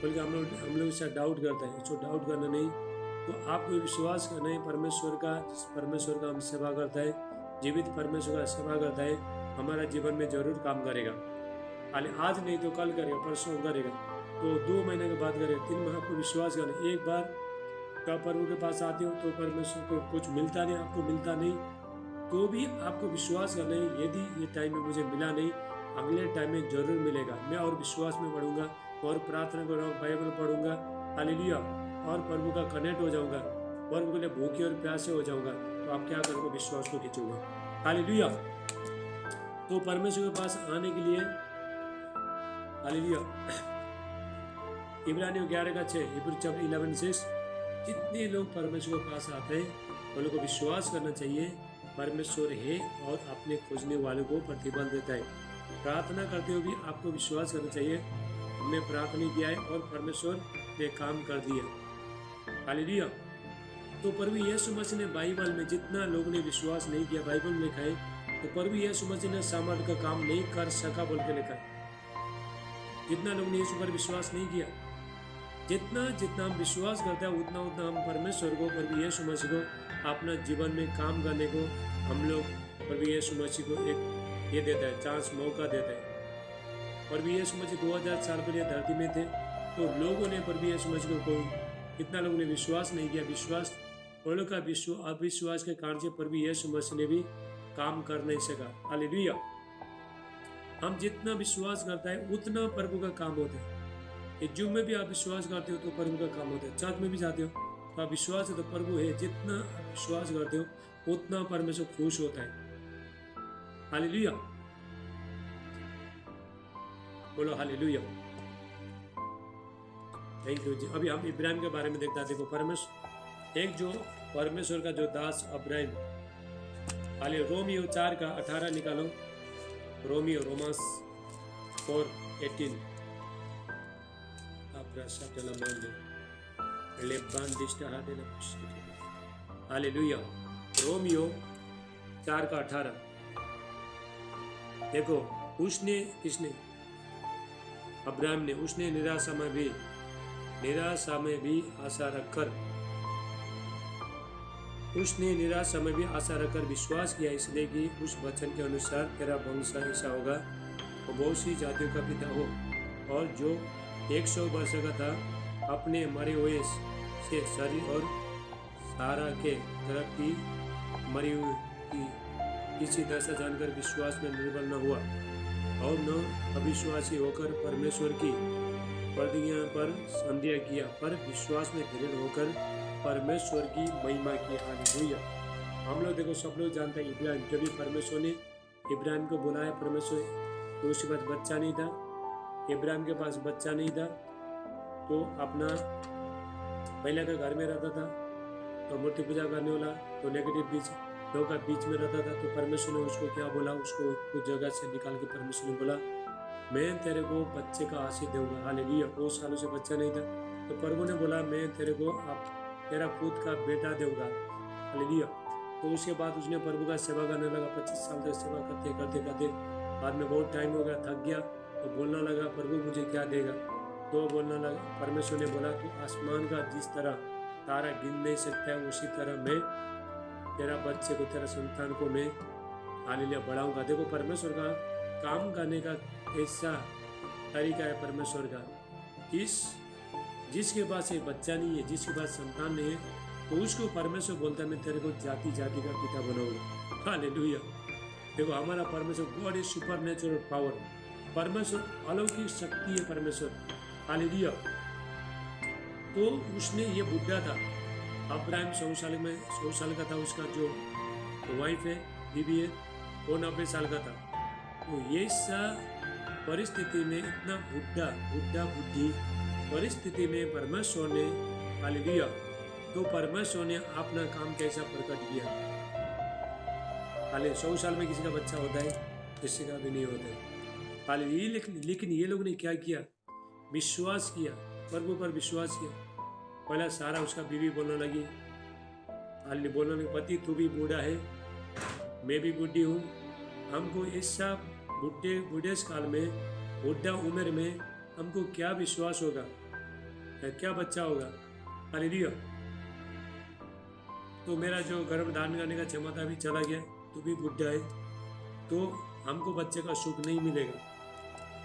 बल्कि हम लोग इससे डाउट करते हैं। इसको डाउट करना नहीं, तो आपको विश्वास करना है परमेश्वर का, जिस परमेश्वर का हम सेवा करता है, जीवित परमेश्वर का सेवा करता है, हमारा जीवन में जरूर काम करेगा। आज नहीं तो कल करेगा, परसों करेगा, तो 2 महीने के बाद करेगा, 3 महीने। आपको विश्वास करना। एक बार तो प्रभु के पास आते हो तो परमेश्वर को कुछ मिलता नहीं, आपको मिलता नहीं, तो भी आपको विश्वास करना है, यदि ये टाइम में मुझे मिला नहीं, अगले टाइम में जरूर मिलेगा। मैं और विश्वास में बढ़ूंगा, और प्रार्थना करूँगा, बाइबल पढ़ूंगा, हालेलुया, और प्रभु का कनेक्ट हो जाऊंगा, प्रभु के लिए भूखे और प्यासे हो जाऊंगा। तो आप क्या करोगे, विश्वास को खींचोगे। हालेलुया। तो परमेश्वर के पास आने के लिए, हालेलुया, इब्रानियों 11 का 6, इब्री 11 से, जितने लोग परमेश्वर के पास आते हैं उन लोगों को विश्वास करना चाहिए परमेश्वर है, और अपने खोजने वालों को प्रतिफल देता है। प्रार्थना करते हुए भी आपको विश्वास करना चाहिए, हमने प्रार्थना किया है और परमेश्वर ने काम कर दिया। हालेलुया। तो प्रभु यीशु मसीह ने बाइबल में, जितना लोगों ने विश्वास नहीं किया, बाइबल में लिखा है, तो प्रभु यीशु मसीह ने सामर्थ का काम नहीं कर सका बोल के लिखा है। जितना लोगों ने यीशु पर विश्वास नहीं किया, जितना हम विश्वास करते हैं, उतना हम परमेश्वर को, प्रभु यीशु मसीह को अपना जीवन में काम करने को हम लोग प्रभु यीशु मसीह को एक ये देता है, चांस, मौका देता है। प्रभु यीशु मसीह 2000 साल पहले धरती में थे, तो लोगों ने प्रभु यीशु मसीह को, कितना लोगों ने विश्वास नहीं किया। विश्वास, उन लोग का अविश्वास के कारण से प्रभु यीशु मसीह ने भी काम कर नहीं सका। हालेलुया। हम जितना विश्वास करता है उतना प्रभु का काम होता है। जुम में भी आप विश्वास करते हो तो प्रभु का काम होता है, चर्च में भी जाते हो तो आप विश्वास है तो प्रभु है, जितना आप विश्वास करते हो उतना परमेश्वर खुश होता है। हालेलुया, बोलो हालेलुया। थैंक यू जी। अभी हम इब्राहिम के बारे में देखते हैं। देखो परमेश्वर, एक जो परमेश्वर का जो दास अब्राहिम, हाले रोमियो 4 का 18 निकालो, रोमियो, रोमांस 4:18। हालेलुया। रोमियो 4 का 18। देखो उसने, किसने, अब्राहम ने, उसने निराशा में भी आशा रखकर, उसने निराशा में भी आशा रखकर विश्वास किया, इसलिए कि उस वचन के अनुसार तेरा वंश ऐसा होगा और बहुत सी जातियों का पिता हो। और जो 100 वर्ष का था, अपने मरे हुए से शरीर और सारा के तरफ की मरी हुई की किसी दशा जानकर विश्वास में निर्बल न हुआ और न अविश्वासी होकर परमेश्वर की प्रतिज्ञा पर संदेह किया, पर विश्वास में दृढ़ होकर परमेश्वर की महिमा की। हालेलुया। हम लोग देखो, सब लोग जानते हैं इब्राहिम, जब भी परमेश्वर ने इब्राहिम को बुलाया, परमेश्वर तो उसके बाद बच्चा नहीं था, इब्राहिम के पास बच्चा नहीं था, तो अपना पहले का घर में रहता था, तो मूर्ति पूजा करने वाला, तो नेगेटिव बीच लोगों का बीच में रहता था। तो परमेश्वर ने उसको क्या बोला, उसको उस जगह से निकाल के परमेश्वर ने बोला, मैं तेरे को बच्चे का आशीष दूंगा। हालेलुया। 2 सालों से बच्चा नहीं था, तो प्रभु ने बोला, मैं तेरे को अब तेरा खुद का बेटा दूंगा। हालेलुया। तो उसके बाद उसने प्रभु का सेवा करने लगा। 25 साल तक सेवा करते करते करते बाद में बहुत टाइम हो गया, थक गया, तो बोलने लगा, प्रभु मुझे क्या देगा। तो बोलने लगा, परमेश्वर ने बोला, तू आसमान का जिस तरह तारा गिन नहीं सकता है, उसी तरह मैं तेरा बच्चे को, तेरा संतान को मैं हालेलुया बढ़ाऊंगा। देखो परमेश्वर का काम करने का ऐसा तरीका है परमेश्वर का। जिसके पास एक बच्चा नहीं है, जिसके पास संतान नहीं है, तो उसको परमेश्वर बोलता है, मैं तेरे को जाति जाति का पिता बनाऊंगा। हालेलुया। देखो हमारा परमेश्वर God is super natural power. परमेश्वर अलौकिक शक्ति है परमेश्वर। हालेलुया। तो उसने ये बुढ़ा था अब्राहम, 100 साल का था। उसका जो वाइफ है, बीबी है, वो 90 साल का था। तो ये सब परिस्थिति में, इतना बुढ़ी परिस्थिति में परमेश्वर ने, हालेलुया, तो परमेश्वर ने अपना काम कैसा प्रकट किया। हाले 100 साल में किसी का बच्चा होता है, किसी का भी नहीं होता है। हालेलुया। लेकिन ये लोग ने क्या किया, विश्वास किया, प्रभु पर विश्वास किया। पहला सारा उसका बीवी बोलने लगी, हालेलुया, बोलने लगी, पति तू भी बूढ़ा है, मैं भी बूढ़ी हूँ, हमको ऐसा बूढ़े काल में, बुढ़ा उम्र में हमको क्या विश्वास होगा, क्या बच्चा होगा। हालेलुया। तो मेरा जो गर्भ धारण करने का क्षमता भी चला गया, तू भी बुढ़ा है, तो हमको बच्चे का सुख नहीं मिलेगा।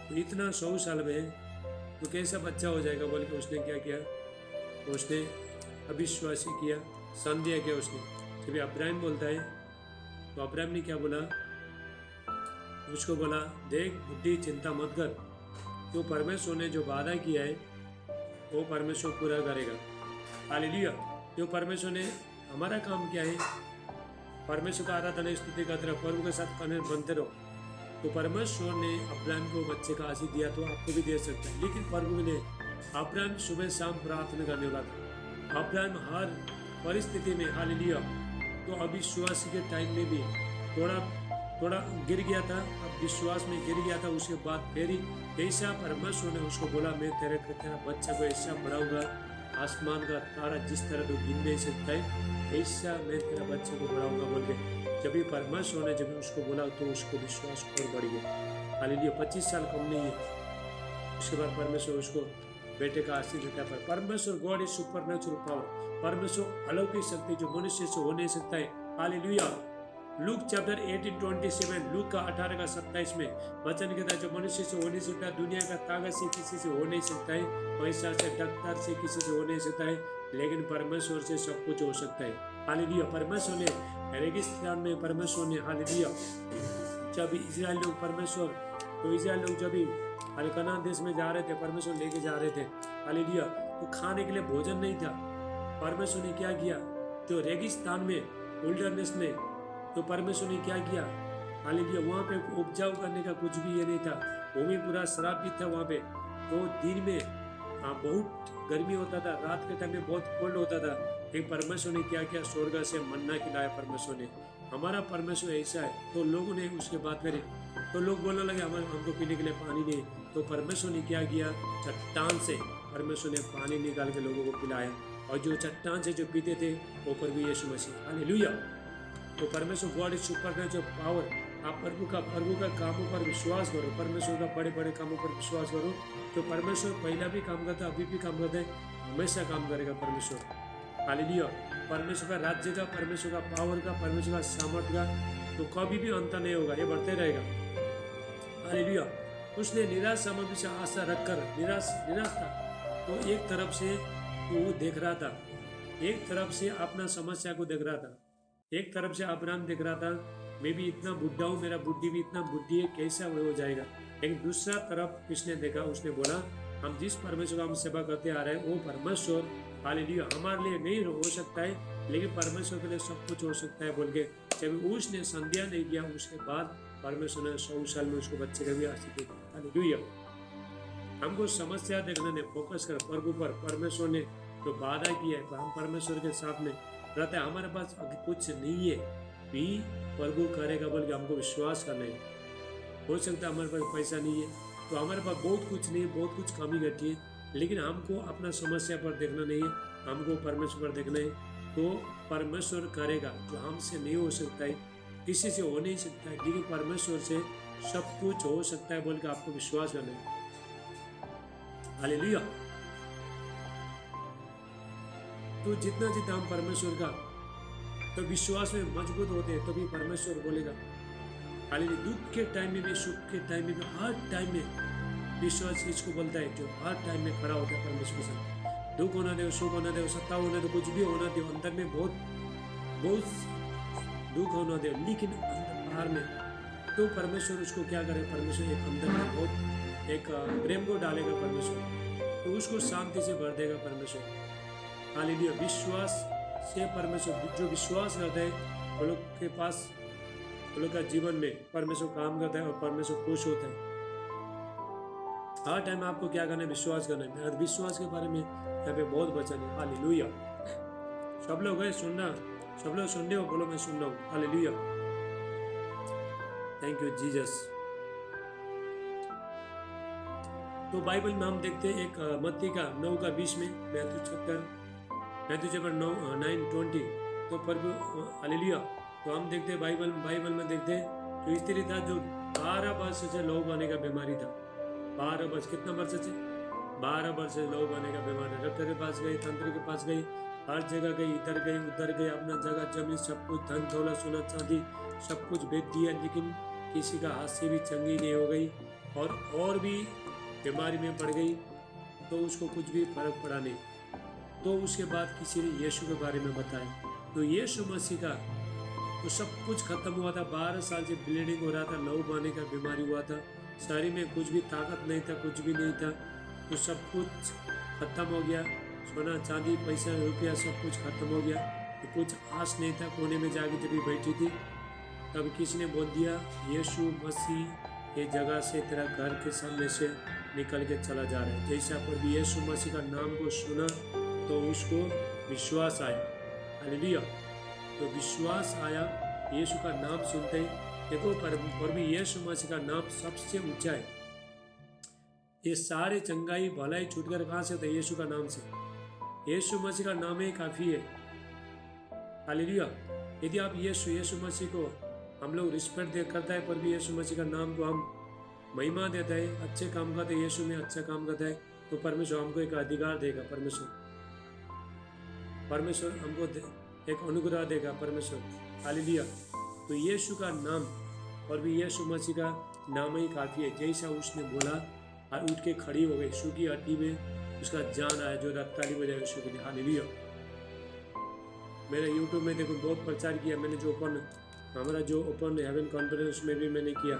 तो इतना 100 साल में तो कैसा बच्चा हो जाएगा बोल के उसने क्या किया, उसने अविश्वासी किया, संदेह किया उसने। जब अब्राहम बोलता है, तो अब्राहम ने क्या बोला, उसको बोला, देख बुद्धि, चिंता मत कर, तो परमेश्वर ने जो वादा किया है वो परमेश्वर पूरा करेगा। हालेलुया। जो परमेश्वर ने, हमारा काम क्या है, परमेश्वर का आराधना स्तुति करते रहो, प्रभु के साथ कनेक्ट बनते रहो। तो परमेश्वर ने अब्राहम को बच्चे का आशीष दिया, तो आपको भी दे सकता है। लेकिन प्रभु ने, अब्राहम सुबह शाम प्रार्थना करने वाला था। अब्राहम हर परिस्थिति में, हालेलुया, तो अविश्वास के टाइम में भी थोड़ा गिर गया था, अब विश्वास में गिर गया था। उसके बाद फिर ऐसा परमेश्वर ने उसको बोला, मैं तेरा बच्चा को ऐसा बढ़ाऊंगा, आसमान का तारा जिस तरह तो गिन नहीं सकता है, ऐसा मैं तेरा बच्चे को बढ़ाऊंगा बोल के जब भी परमेश्वर ने जब उसको बोला, तो उसको विश्वास और बढ़ गया। हालेलुया। 25 साल कम नहीं है। उसके बाद परमेश्वर उसको बेटे का आशीष देता है। परमेश्वर God is super natural power. परमेश्वर अलौकिक शक्ति जो मनुष्य से हो नहीं सकता है। हालेलुया। लूक चैप्टर 18:27, लूक का 18 का 27 में वचन कहता है, जो मनुष्य से हो नहीं सकता, दुनिया का ताकत से किसी से हो नहीं सकता है, पैसा से, डॉक्टर से किसी से हो नहीं सकता है, लेकिन परमेश्वर से सब कुछ हो सकता है। हालेलुया। परमेश्वर ने रेगिस्तान में, परमेश्वर ने, हालेलुया, जब इजराइल लोग, परमेश्वर, तो इजराइल लोग जब कनान देश में जा रहे थे, परमेश्वर लेके जा रहे थे, हालेलुया, तो खाने के लिए भोजन नहीं था। परमेश्वर ने क्या किया, जो रेगिस्तान में, विल्डरनेस में, तो परमेश्वर ने क्या किया, हालेलुया, वहाँ पे उपजाऊ करने का कुछ भी ये नहीं था, भूमि पूरा शराब भी था वहाँ पे। तो दिन में बहुत गर्मी होता था, रात के टाइम में बहुत कोल्ड होता था, लेकिन परमेश्वर ने क्या किया, स्वर्ग से मन्ना खिलाया परमेश्वर ने। हमारा परमेश्वर ऐसा है। तो लोगों ने उसके बात करे, तो लोग बोलने लगे, हमको पीने के लिए पानी नहीं। तो परमेश्वर ने क्या किया, चट्टान से परमेश्वर ने पानी निकाल के लोगों को पिलाया, और जो चट्टान से जो पीते थे वो प्रभु यीशु मसीह। हालेलुया। तो परमेश्वर God is super natural power. आप प्रभु का कामों पर विश्वास करो, परमेश्वर का बड़े बड़े कामों पर विश्वास करो। तो परमेश्वर पहला भी काम करता है, अभी भी काम करता है, हमेशा काम करेगा परमेश्वर। हालेलुया। परमेश्वर का राज्य का, परमेश्वर का पावर का, परमेश्वर का सामर्थ्य का तो कभी भी अंत नहीं होगा, ये बढ़ते रहेगा। हालेलुया। उसने निराश सामग्री से आशा रखकर, निराश था, तो एक तरफ से वो देख रहा था, एक तरफ से अपना समस्या को देख रहा था, एक तरफ से अब्राहम देख रहा था, मैं भी इतना बुढ़ा हूँ, मेरा बुद्धि भी इतना बुद्धि है, कैसा हो जाएगा। लेकिन दूसरा तरफ किसने देखा, उसने बोला, हम जिस परमेश्वर का हम सेवा करते आ रहे हैं वो परमेश्वर, हालेलुया, हमारे लिए नहीं हो सकता है, लेकिन परमेश्वर के लिए सब कुछ हो सकता है बोल के जब उसने संध्या नहीं किया, उसके बाद परमेश्वर ने 100 साल में उसको बच्चे का भी आशीष दिया। हालेलुया। हमको समस्या देखना नहीं, फोकस कर प्रभु पर। परमेश्वर ने जो वादा किया है हम परमेश्वर के साथ में रहते हैं। हमारे पास अभी कुछ नहीं है भी प्रभु करेगा बोल के हमको विश्वास करना है। हो सकता है हमारे पास पैसा नहीं है, तो हमारे पास बहुत कुछ नहीं है, बहुत कुछ कमी घटी है, लेकिन हमको अपना समस्या पर देखना नहीं है, हमको परमेश्वर पर देखना है। तो परमेश्वर करेगा जो हमसे नहीं हो सकता है, किसी से हो नहीं सकता है, लेकिन परमेश्वर से सब कुछ हो सकता है बोल के आपको विश्वास करना है। हालेलुया। तो जितना जितना हम परमेश्वर का तो विश्वास में मजबूत होते हैं, तभी परमेश्वर बोलेगा। हालेलुया। दुख के टाइम में भी, सुख के टाइम में भी, हर टाइम में विश्वास इसको बोलता है जो हर टाइम में खड़ा होता है परमेश्वर के साथ। दुख होना दे, सुख होना दे, सत्ता होना दे, कुछ भी होना दे, अंदर में बहुत बहुत दुख होना दे, लेकिन बाहर में तो परमेश्वर उसको क्या करे, परमेश्वर एक अंदर में बहुत एक प्रेम को डालेगा परमेश्वर, तो उसको शांति से भर देगा परमेश्वर। हालेलुया। विश्वास से परमेश्वर, जो विश्वास करता है वो लोग के पास, वो लोग का जीवन में परमेश्वर काम करता है और परमेश्वर खुश होता है। हर टाइम आपको क्या करना है, विश्वास करना है। मेरा विश्वास के बारे में यहाँ पे बहुत वचन है। हालेलुया। सब लोग है सुनना, सब लोग सुन रहे हो, बोलो मैं सुन रहा हूँ। हालेलुया। Thank you Jesus. तो बाइबल में हम देखते हैं एक मत्ती का 9:20 में, मैथ्यू चैप्टर 9:20, तो प्रभु हालेलुया। तो हम देखते हैं बाइबल में देखते हैं जो स्त्री था जो 12 वर्ष से लहू बहने का बीमारी था। 12 वर्ष, कितना वर्ष से? 12 वर्ष से लहू बहने का बीमारी। डॉक्टर के पास गई, तंत्र के पास गई, हर जगह गई, इधर गई उधर गई, अपना जगह जमीन सब कुछ, धन दौलत सोना चांदी सब कुछ बेच दिया, लेकिन किसी का हाथ से भी चंगी नहीं हो गई और भी बीमारी में पड़ गई, तो उसको कुछ भी फर्क पड़ा नहीं। तो उसके बाद किसी ने यीशु के बारे में बताया, तो यीशु मसीह का तो सब कुछ खत्म हुआ था। 12 साल से ब्लीडिंग हो रहा था, लहू बहने का बीमारी हुआ था, शरीर में कुछ भी ताकत नहीं था, कुछ भी नहीं था, तो सब कुछ खत्म हो गया। सोना चांदी पैसा रुपया सब कुछ खत्म हो गया, तो कुछ आस नहीं था। कोने में जाके जब बैठी थी तब किसी ने बोल दिया, यीशु मसीह ये जगह से तेरा घर के सामने से निकल के चला जा रहा है। जैसे पर भी यीशु मसीह का नाम को सुना तो उसको विश्वास आया। हालेलुया। तो विश्वास आया यीशु का नाम सुनते ही। देखो पर भी यीशु मसीह का नाम सबसे ऊंचा है। ये सारे चंगाई भलाई छुटकर कहाँ से होता है? यीशु का नाम से। यीशु मसीह का नाम ही काफी है। हालेलुया। यदि आप यीशु मसीह को हम लोग रिस्पेक्ट दे करता है, पर भी यीशु मसीह का नाम को हम महिमा देता है, अच्छे काम करते हैं, यीशु में अच्छा काम करता है, तो परमेश्वर हमको एक अधिकार देगा। परमेश्वर हमको एक अनुग्रह देगा परमेश्वर। हालेलुया। तो यीशु का नाम और भी यीशु मसीह का नाम ही काफ़ी है। जैसा उसने बोला और उठ के खड़ी हो गई, सूखी हड्डी में उसका जान आया, जो रफ्तारी बजाय यीशु के लिए। हालेलुया। मैंने यूट्यूब में देखो बहुत प्रचार किया, मैंने जो हमारा जो ओपन हेवन कॉन्फ्रेंस में भी मैंने किया,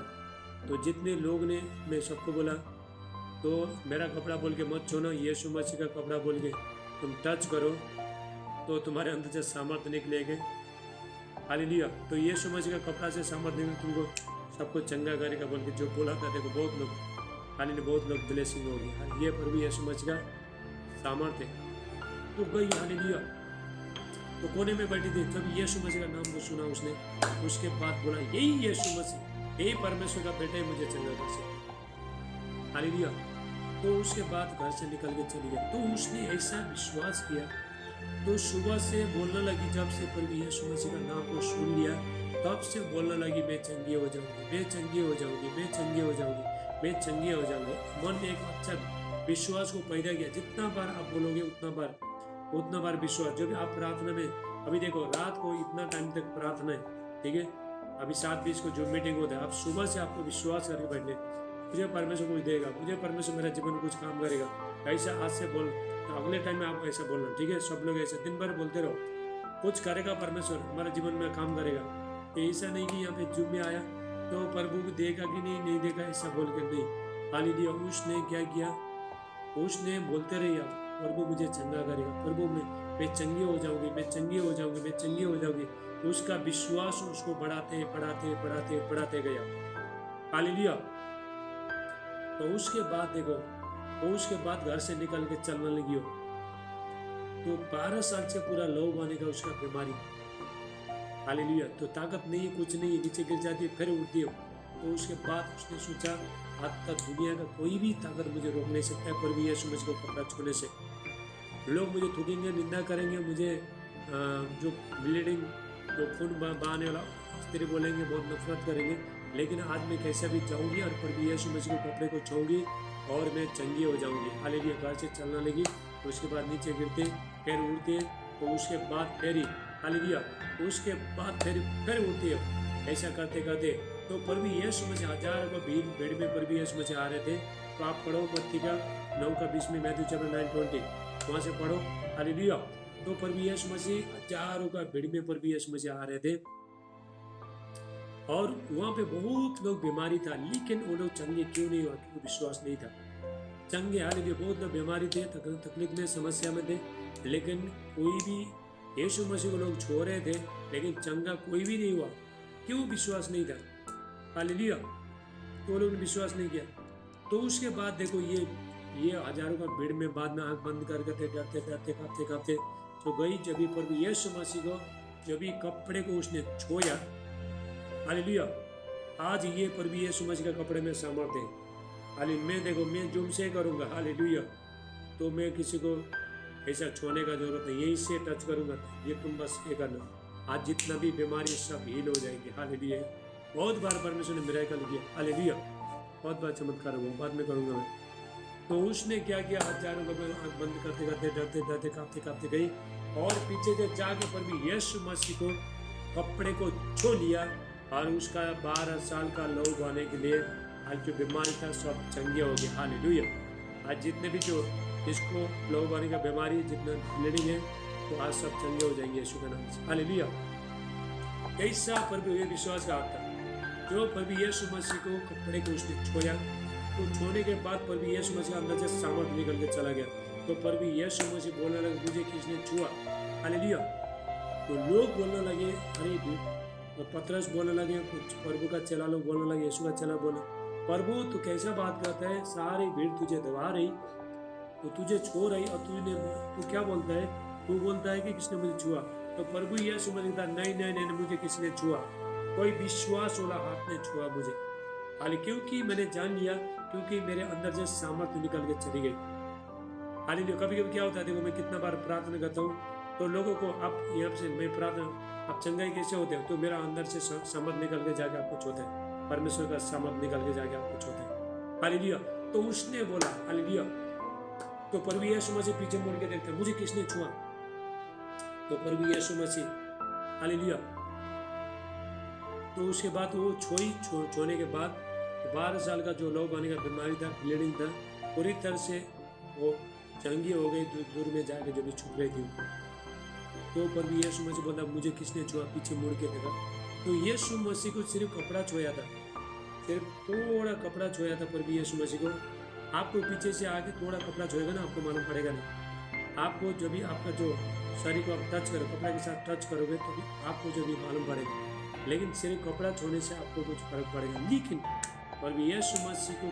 तो जितने लोग ने, मैं सबको बोला, तो मेरा कपड़ा बोल के मत छोड़ो, यीशु मसीह का कपड़ा बोल के तुम टच करो तो तुम्हारे अंदर से सामर्थ्य निकलेंगे। हालेलुया। तो यीशु मसीह का कपड़ा से सामर्थ्य निकले, तुमको सबको चंगा करेगा बोल के जो बोला था। देखो बहुत लोग, हालेलुया, बहुत लोग ब्लेसिंग हो गई। ये प्रभु यीशु मसीह का सामर्थ्य तो गई। हालेलुया। तो कोने में बैठी थी, जब यीशु मसीह का नाम को सुना उसने, उसके बाद बोला यही यीशु मसीह, यही परमेश्वर का बेटा ही मुझे चंगा कर सकता। हालेलुया। तो उसके बाद घर से निकल के चली गई। तो उसने ऐसा विश्वास किया, तो सुबह से बोलने लगी, जब से प्रभु यीशु मसीह का नाम को सुन लिया तब से बोलने लगी, मैं चंगी हो जाऊंगी, मैं चंगी हो जाऊंगी, मैं चंगी हो जाऊंगी, मैं चंगी हो जाऊंगी। मन में एक अच्छा विश्वास को पैदा किया। जितना बार आप बोलोगे उतना बार विश्वास। जब आप प्रार्थना में, अभी देखो रात को इतना टाइम तक प्रार्थना है, ठीक है, अभी 7:20 को जो मीटिंग होता है, आप सुबह से आपको विश्वास करके बैठने, मुझे परमेश्वर कुछ देगा, मुझे परमेश्वर मेरा जीवन में कुछ काम करेगा, ऐसा आज से बोल, तो अगले टाइम में आप ऐसा बोलना, ठीक है। सब लोग ऐसा दिन भर बोलते रहो, कुछ करेगा परमेश्वर, हमारे जीवन में काम करेगा। ऐसा नहीं कि यहाँ पे जुम्मे आया तो प्रभु को देगा कि नहीं देगा, ऐसा बोल कर नहीं। हालेलुया। उसने क्या किया, उसने बोलते रही, प्रभु मुझे चंगा करेगा, प्रभु मैं चंगी हो जाऊंगी, मैं चंगी हो जाऊंगी, मैं चंगी हो जाऊंगी। उसका विश्वास उसको बढ़ाते गया। हालेलुया। तो उसके बाद देखो और उसके बाद घर से निकल के चलने लगी हो। तो 12 साल से पूरा लोग आने का उसका बीमारी। हालेलुया। तो ताकत नहीं, कुछ नहीं, नीचे गिर जाती है फिर उठती हो। तो उसके बाद उसने सोचा आज तक दुनिया का कोई भी ताकत मुझे रोक नहीं सकता है, पर भी यीशु मसीह को कपड़ा छूने से। लोग मुझे थूकेंगे, निंदा करेंगे, मुझे जो ब्लीडिंग, जो खून बहाने वाला स्त्री बोलेंगे, बहुत नफरत करेंगे, लेकिन आज मैं कैसे भी जाऊंगी और प्रभु यीशु मसीह के कपड़े को छूंगी और मैं चंगी हो जाऊंगी। हालेलुया। घर से चलने लगी, उसके बाद नीचे गिरते फिर उड़ते, तो उसके बाद फिर ही हालेलुया, उसके बाद फिर उड़ती है। ऐसा करते करते तो प्रभु यीशु मसीह हजारों को भीड़ में प्रभु यीशु मसीह आ रहे थे। तो आप पढ़ो मत्ती का 9:20 में, मैथ्यू चैप्टर 9:20, वहाँ से पढ़ो। हालेलुया। तो प्रभु यीशु मसीह हजारों का भीड़ में प्रभु यीशु मसीह आ रहे थे और वहाँ पे बहुत लोग बीमारी था, लेकिन वो लोग चंगे क्यों नहीं हुआ? क्योंकि विश्वास नहीं था। चंगे हालेलुया, बहुत लोग बीमारी थे, तकलीफ में, समस्या में थे, लेकिन कोई भी यीशु मसीह को लोग छो रहे थे, लेकिन चंगा कोई भी नहीं हुआ। क्यों? विश्वास नहीं था। हालेलुया। तो लोगों ने विश्वास नहीं किया। तो उसके बाद देखो ये हजारों का भीड़ में बाद में आंख बंद करके डरते डरते कांपते कांपते तो गई जब भी प्रभु यीशु मसीह को जब भी कपड़े को उसने छुआ। हालेलुया। आज ये प्रभु यीशु मसीह का कपड़े में सामर्थ्य है। हालेलुया। मैं देखो, मैं जुम से करूंगा, हालेलुया, तो मैं किसी को ऐसा छूने का जरूरत नहीं, यहीं से टच करूंगा, ये तुम बस ये करना, आज जितना भी बीमारी सब हील हो जाएगी। हालेलुया। बहुत बार परमेश्वर ने मिरेकल किया। हालेलुया। बहुत बार चमत्कार हुआ, बाद में करूंगा मैं। तो उसने क्या किया, हजारों लोगों आंख बंद करते करते डरते डरते कांपते कांपते गई और पीछे से जाके प्रभु यीशु मसीह को कपड़े को छू लिया और उसका 12 साल का लोग आने के लिए आज जो बीमारी था सब चंगे हो गए। हालेलुया। आज जितने भी जो जिसको लोग आने का बीमारी, जितना ब्लीडिंग है, तो आज सब चंगे हो जाएंगे यीशु के नाम से। हालेलुया। कैसा प्रभु ये विश्वास का आता, जो प्रभु यीशु मसीह को कपड़े को उसने छुआ, तो छूने के बाद प्रभु यीशु मसीह अंदर से सामर्थ निकल के चला गया। तो प्रभु यीशु मसीह बोलने लगे, मुझे किसने छुआ? हालेलुया। तो लोग बोलने लगे, अरे तो पतरस बोलने लगे, कुछ प्रभु का चेला लोग बोलने लगे, यीशु का चेला बोला, प्रभु तू कैसा बात करता है? सारी भीड़ तुझे दबा रही, तो तुझे छो रही, और तू क्या बोलता है? तू बोलता है कि किसने मुझे छुआ? तो प्रभु यीशु मसीह कहता, नहीं नहीं नहीं, मुझे किसने छुआ? कोई विश्वास वाला हाथ ने छुआ मुझे। हाल क्योंकि मैंने जान लिया, क्योंकि मेरे अंदर से सामर्थ्य निकल के चली गई। हालेलुया। कभी कभी क्या होता है, देखो मैं कितना बार प्रार्थना करता हूँ, तो लोगों को आप यहाँ से मैं प्रार्थना, आप चंगाई कैसे होते हो? तो मेरा अंदर से सामर्थ निकल के जाके आपको छूता है, परमेश्वर का सामर्थ निकल के जाके आपको छूता है। हालेलुया। तो उसने बोला, हालेलुया। तो प्रभु यीशु मसीह पीछे मुड़ के देखते, मुझे किसने छुआ? तो प्रभु यीशु मसीह, हालेलुया। तो उसके बाद वो छोने के बाद 12 साल का जो लोग आने का बीमारी था, ब्लीडिंग था, पूरी तरह से वो चंगी हो गई, दूर में जाके जो भी छुप रही थी। तो प्रभु यीशु मसीह बोला, मुझे किसने छुआ? पीछे मुड़ के देखा, तो यीशु मसीह को सिर्फ कपड़ा छुआ था, सिर्फ थोड़ा कपड़ा छुआ था प्रभु यीशु मसीह को। आपको पीछे से आके थोड़ा कपड़ा छुएगा ना, आपको मालूम पड़ेगा नहीं। आपको जो भी आपका जो शरीर को आप टच करो, कपड़ा के साथ टच करोगे तो भी आपको जो भी मालूम पड़ेगा, लेकिन सिर्फ कपड़ा छूने से आपको कुछ फर्क पड़ेगा। लेकिन प्रभु यीशु मसीह को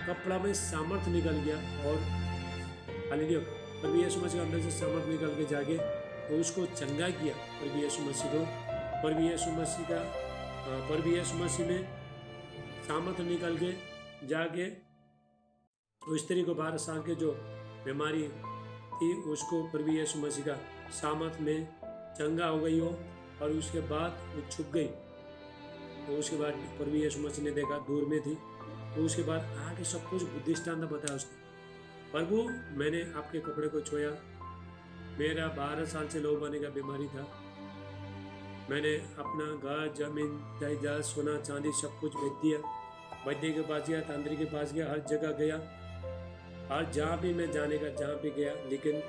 कपड़ा में सामर्थ निकल गया और हालेलुया, प्रभु यीशु मसीह अंदर से सामर्थ निकल के जाके तो उसको चंगा किया प्रभु यीशु मसीह को। प्रभु यीशु मसीह में सामर्थ निकल के जाके उस स्त्री को 12 साल के जो बीमारी थी उसको प्रभु यीशु मसीह का सामर्थ में चंगा हो गई हो, और उसके बाद वो छुप गई। तो उसके बाद प्रभु यीशु मसीह ने देखा, दूर में थी, तो उसके बाद आगे सब कुछ दृष्टांत बताया उसने, प्रभु मैंने आपके कपड़े को छुआ, मेरा 12 साल से लोग आने का बीमारी था, मैंने अपना घर, जमीन, जायदाद, सोना चांदी सब कुछ बेच दिया, वैद्य के पास गया, तांत्रिक के पास गया, हर जगह गया, और जहाँ भी मैं जाने का जहाँ भी गया, लेकिन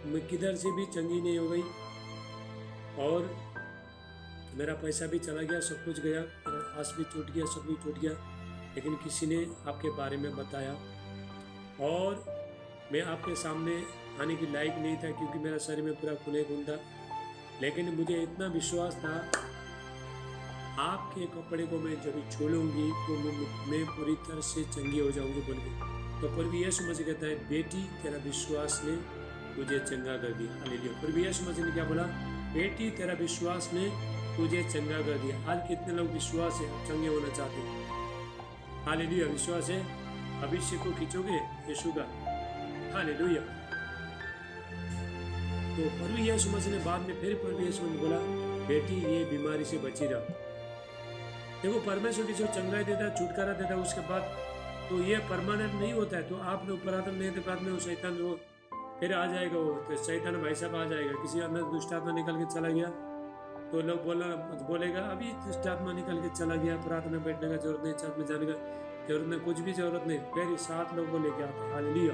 मैं किधर से भी चंगी नहीं हो गई, और मेरा पैसा भी चला गया, सब कुछ गया, मेरा आस भी टूट गया, सब कुछ टूट गया। लेकिन किसी ने आपके बारे में बताया और मैं आपके सामने आने की लायक नहीं था, क्योंकि मेरा शरीर में पूरा खून था, लेकिन मुझे इतना विश्वास था आपके कपड़े को मैं जब छू लूंगी तो मैं पूरी तरह से चंगी हो जाऊंगी बोल के। तो प्रभु यीशु मसीह कहता है, बेटी तेरा विश्वास ने तुझे चंगा कर दिया। हालेलुया। प्रभु यीशु मसीह ने क्या बोला? बेटी तेरा विश्वास ने तुझे चंगा कर दिया। आज कितने लोग विश्वास है चंगे होना चाहते हैं? हालेलुया। विश्वास है, अभिषेक को खींचोगे यीशु का। हालेलुया। तो प्रभु यीशु मसीह ने बाद में फिर प्रभु यीशु ने बोला, बेटी ये बीमारी से बची रहो। देखो, परमेश्वर की जो चंगाई देता है, छुटकारा देता है, उसके बाद तो ये परमानेंट नहीं होता है। तो आप लोग पुरातन नहीं थे, बाद में वो शैतान वो फिर आ जाएगा, वो तो शैतान भाई साहब आ जाएगा। किसी अंदर दुष्ट आत्मा निकल के चला गया तो लोग बोलेगा अभी दुष्ट आत्मा निकल के चला गया, प्रार्थना बैठने का जरूरत नहीं, चर्च में जाने का जरूरत नहीं, कुछ भी जरूरत नहीं। फिर 7 लोगों को लेके आते हैं। हालेलुया।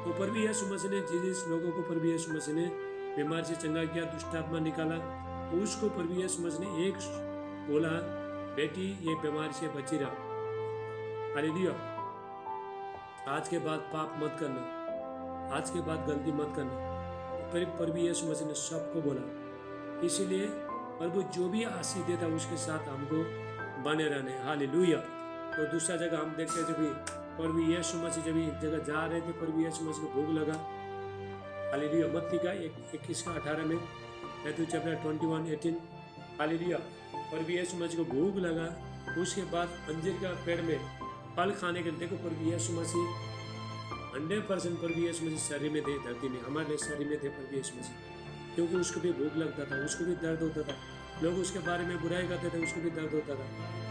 तो प्रभु यीशु मसीह ने जिस लोगों को प्रभु यीशु मसीह ने बीमारी से चंगा किया, दुष्ट आत्मा निकाला, तो उसको प्रभु यीशु मसीह ने एक बोला, बेटी ये बीमारी से बची रहा। हालेलुया। आज के बाद पाप मत करना, आज के बाद गलती मत करना। फिर प्रभु यीशु मसीह ने सबको बोला। इसीलिए प्रभु जो भी आशीष देता है उसके साथ हमको बने रहने। हालेलुया। तो दूसरा जगह हम देखते हैं, जब प्रभु यीशु मसीह जब एक जगह जा रहे थे, प्रभु यीशु मसीह को भूख लगा। हालेलुया। मत्ती का 21:18 में, मैथ्यू चैप्टर 21:18। हालेलुया। प्रभु यीशु मसीह को भूख लगा, उसके बाद अंजीर का पेड़ में फल खाने के लिए। देखो, प्रभु यीशु मसीह 100% प्रभु यीशु मसीह शरीर में थे, धरती में हमारे शरीर में थे प्रभु यीशु मसीह, क्योंकि उसको भी भूख लगता था, उसको भी दर्द होता था, लोग उसके बारे में बुराई करते थे, उसको भी दर्द होता था।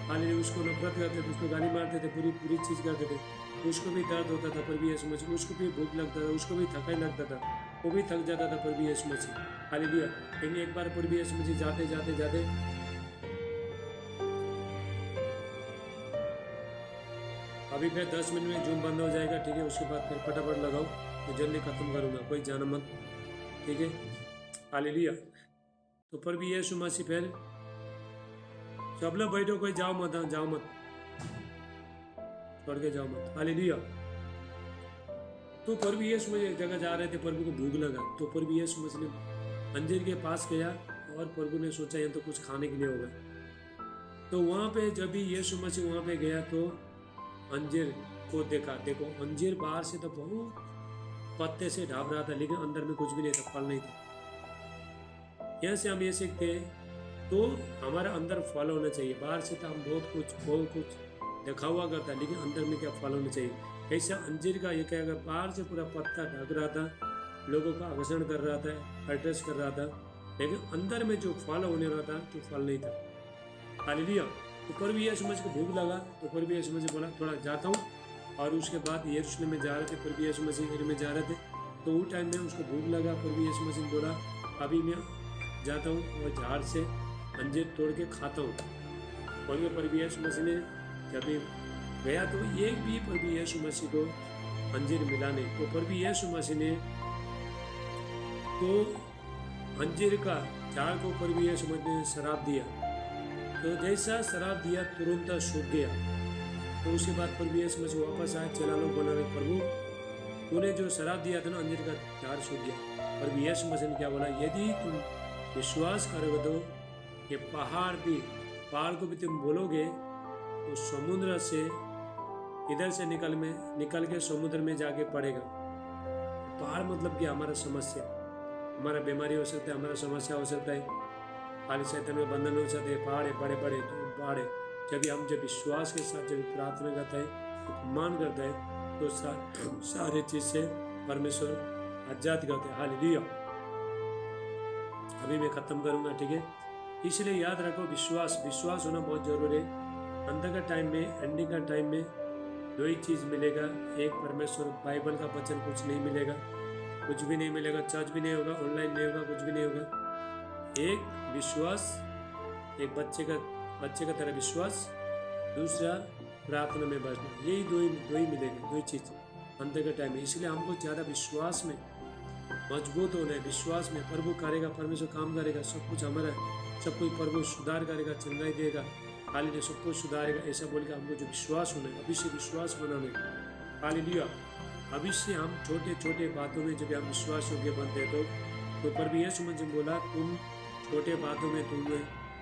हालेलुया। उसको नफरत करते थे, उसको गाली मारते थे, पूरी चीज़ करते थे, उसको भी दर्द होता था प्रभु यीशु मसीह। उसको भी भूख लगता था, उसको भी थकाई लगता था, वो भी थक जाता था प्रभु यीशु मसीह। हालेलुया। लेकिन एक बार प्रभु यीशु मसीह जाते जाते जाते अभी फिर 10 मिनट में जूम बंद हो जाएगा, ठीक है। उसके बाद फिर फटाफट लगाओ, तो जल्दी खत्म करूँगा, कोई जाना मत, ठीक है। हालेलुया। तो प्रभु यीशु मसीह फिर सब लोग बैठो, कोई जाओ मत, जाओ मत, छोड़ के जाओ मत। हालेलुया। तो प्रभु यीशु मसीह एक जगह जा रहे थे, प्रभु को भूख लगा, तो प्रभु यीशु मसीह ने अंजीर के पास गया और प्रभु ने सोचा ये तो कुछ खाने के लिए होगा। तो वहाँ पे जब भी यीशु मसीह वहाँ पे गया तो अंजीर को देखा। देखो, अंजीर बाहर से तो बहुत पत्ते से ढाप रहा था, लेकिन अंदर में कुछ भी नहीं था, फल नहीं था। यहाँ से हम ये सीखते हैं, तो हमारा अंदर फल होना चाहिए। बाहर से तो हम बहुत कुछ देखा हुआ करता है, लेकिन अंदर में क्या फल होना चाहिए। ऐसा अंजीर का ये क्या, बाहर से पूरा पत्ता ढक रहा था, लोगों का आकर्षण कर रहा था, अट्रैक्ट कर रहा था, लेकिन अंदर में जो फल होने रहा था तो फल नहीं था। हालेलुया। तो प्रभु यीशु मसीह को भूख लगा, तो प्रभु यीशु मसीह बोला थोड़ा जाता हूँ, और उसके बाद यरूशलेम में जा रहे थे, प्रभु यीशु मसीह में जा रहे थे, तो वो टाइम में उसको भूख लगा। प्रभु यीशु मसीह बोला अभी मैं जाता हूँ और झाड़ से अंजीर तोड़ के खाता हूँ। बोलिए, प्रभु यीशु मसीह ने जब गया तो एक भी प्रभु यीशु मसीह को अंजीर मिला नहीं। तो प्रभु यीशु मसीह ने तो अंजीर का झाड़ को प्रभु यीशु मसीह ने शराब दिया, तो जैसा शराब दिया तुरंत सूख गया। तो उसके बाद प्रभु यीशु मसीह वापस आए, चला लोग बोला, प्रभु तूने जो शराब दिया था ना, अंजीर का झाड़ सूख गया। प्रभु यीशु मसीह ने क्या बोला, यदि तुम विश्वास करोगे तो ये पहाड़ को भी तुम बोलोगे तो समुद्र से इधर से निकल के समुद्र में जाके पड़ेगा। पहाड़ मतलब कि हमारा समस्या, हमारा बीमारी हो सकता है, हमारा समस्या हो सकता है, खाली शैतान में बंधन हो सकते हैं। पहाड़ है, बड़े बड़े तो पहाड़ है। जब विश्वास के साथ जब प्रार्थना करता है, मान करता है, तो सारे चीज से परमेश्वर आजाद करते हैं। हालेलुया। अभी मैं खत्म करूंगा, ठीक है। इसलिए याद रखो, विश्वास होना बहुत जरूरी है। अंत का टाइम में, एंडिंग का टाइम में 2 ही चीज़ मिलेगा। एक परमेश्वर बाइबल का वचन, कुछ नहीं मिलेगा, कुछ भी नहीं मिलेगा, चर्च भी नहीं होगा, ऑनलाइन नहीं होगा, कुछ भी नहीं होगा। एक विश्वास, एक बच्चे का तरह विश्वास, दूसरा प्रार्थना में बसना। यही दो ही मिलेगा, 2 ही चीज़ अंत के टाइम में। इसलिए हमको ज़्यादा विश्वास में मजबूत होना है। विश्वास में प्रभु करेगा, परमेश्वर काम करेगा, सब कुछ हमारा, सब कुछ प्रभु सुधार करेगा, चंगाई देगा, हालेलुया, सब कुछ सुधारेगा, ऐसा बोल के हमको जो विश्वास होना है, अभी से विश्वास बनाना है। हालेलुया। अभी से हम छोटे छोटे बातों में जब हम विश्वास योग्य बनते हैं, तो प्रभु यीशु मसीह बोला, तुम छोटे बातों में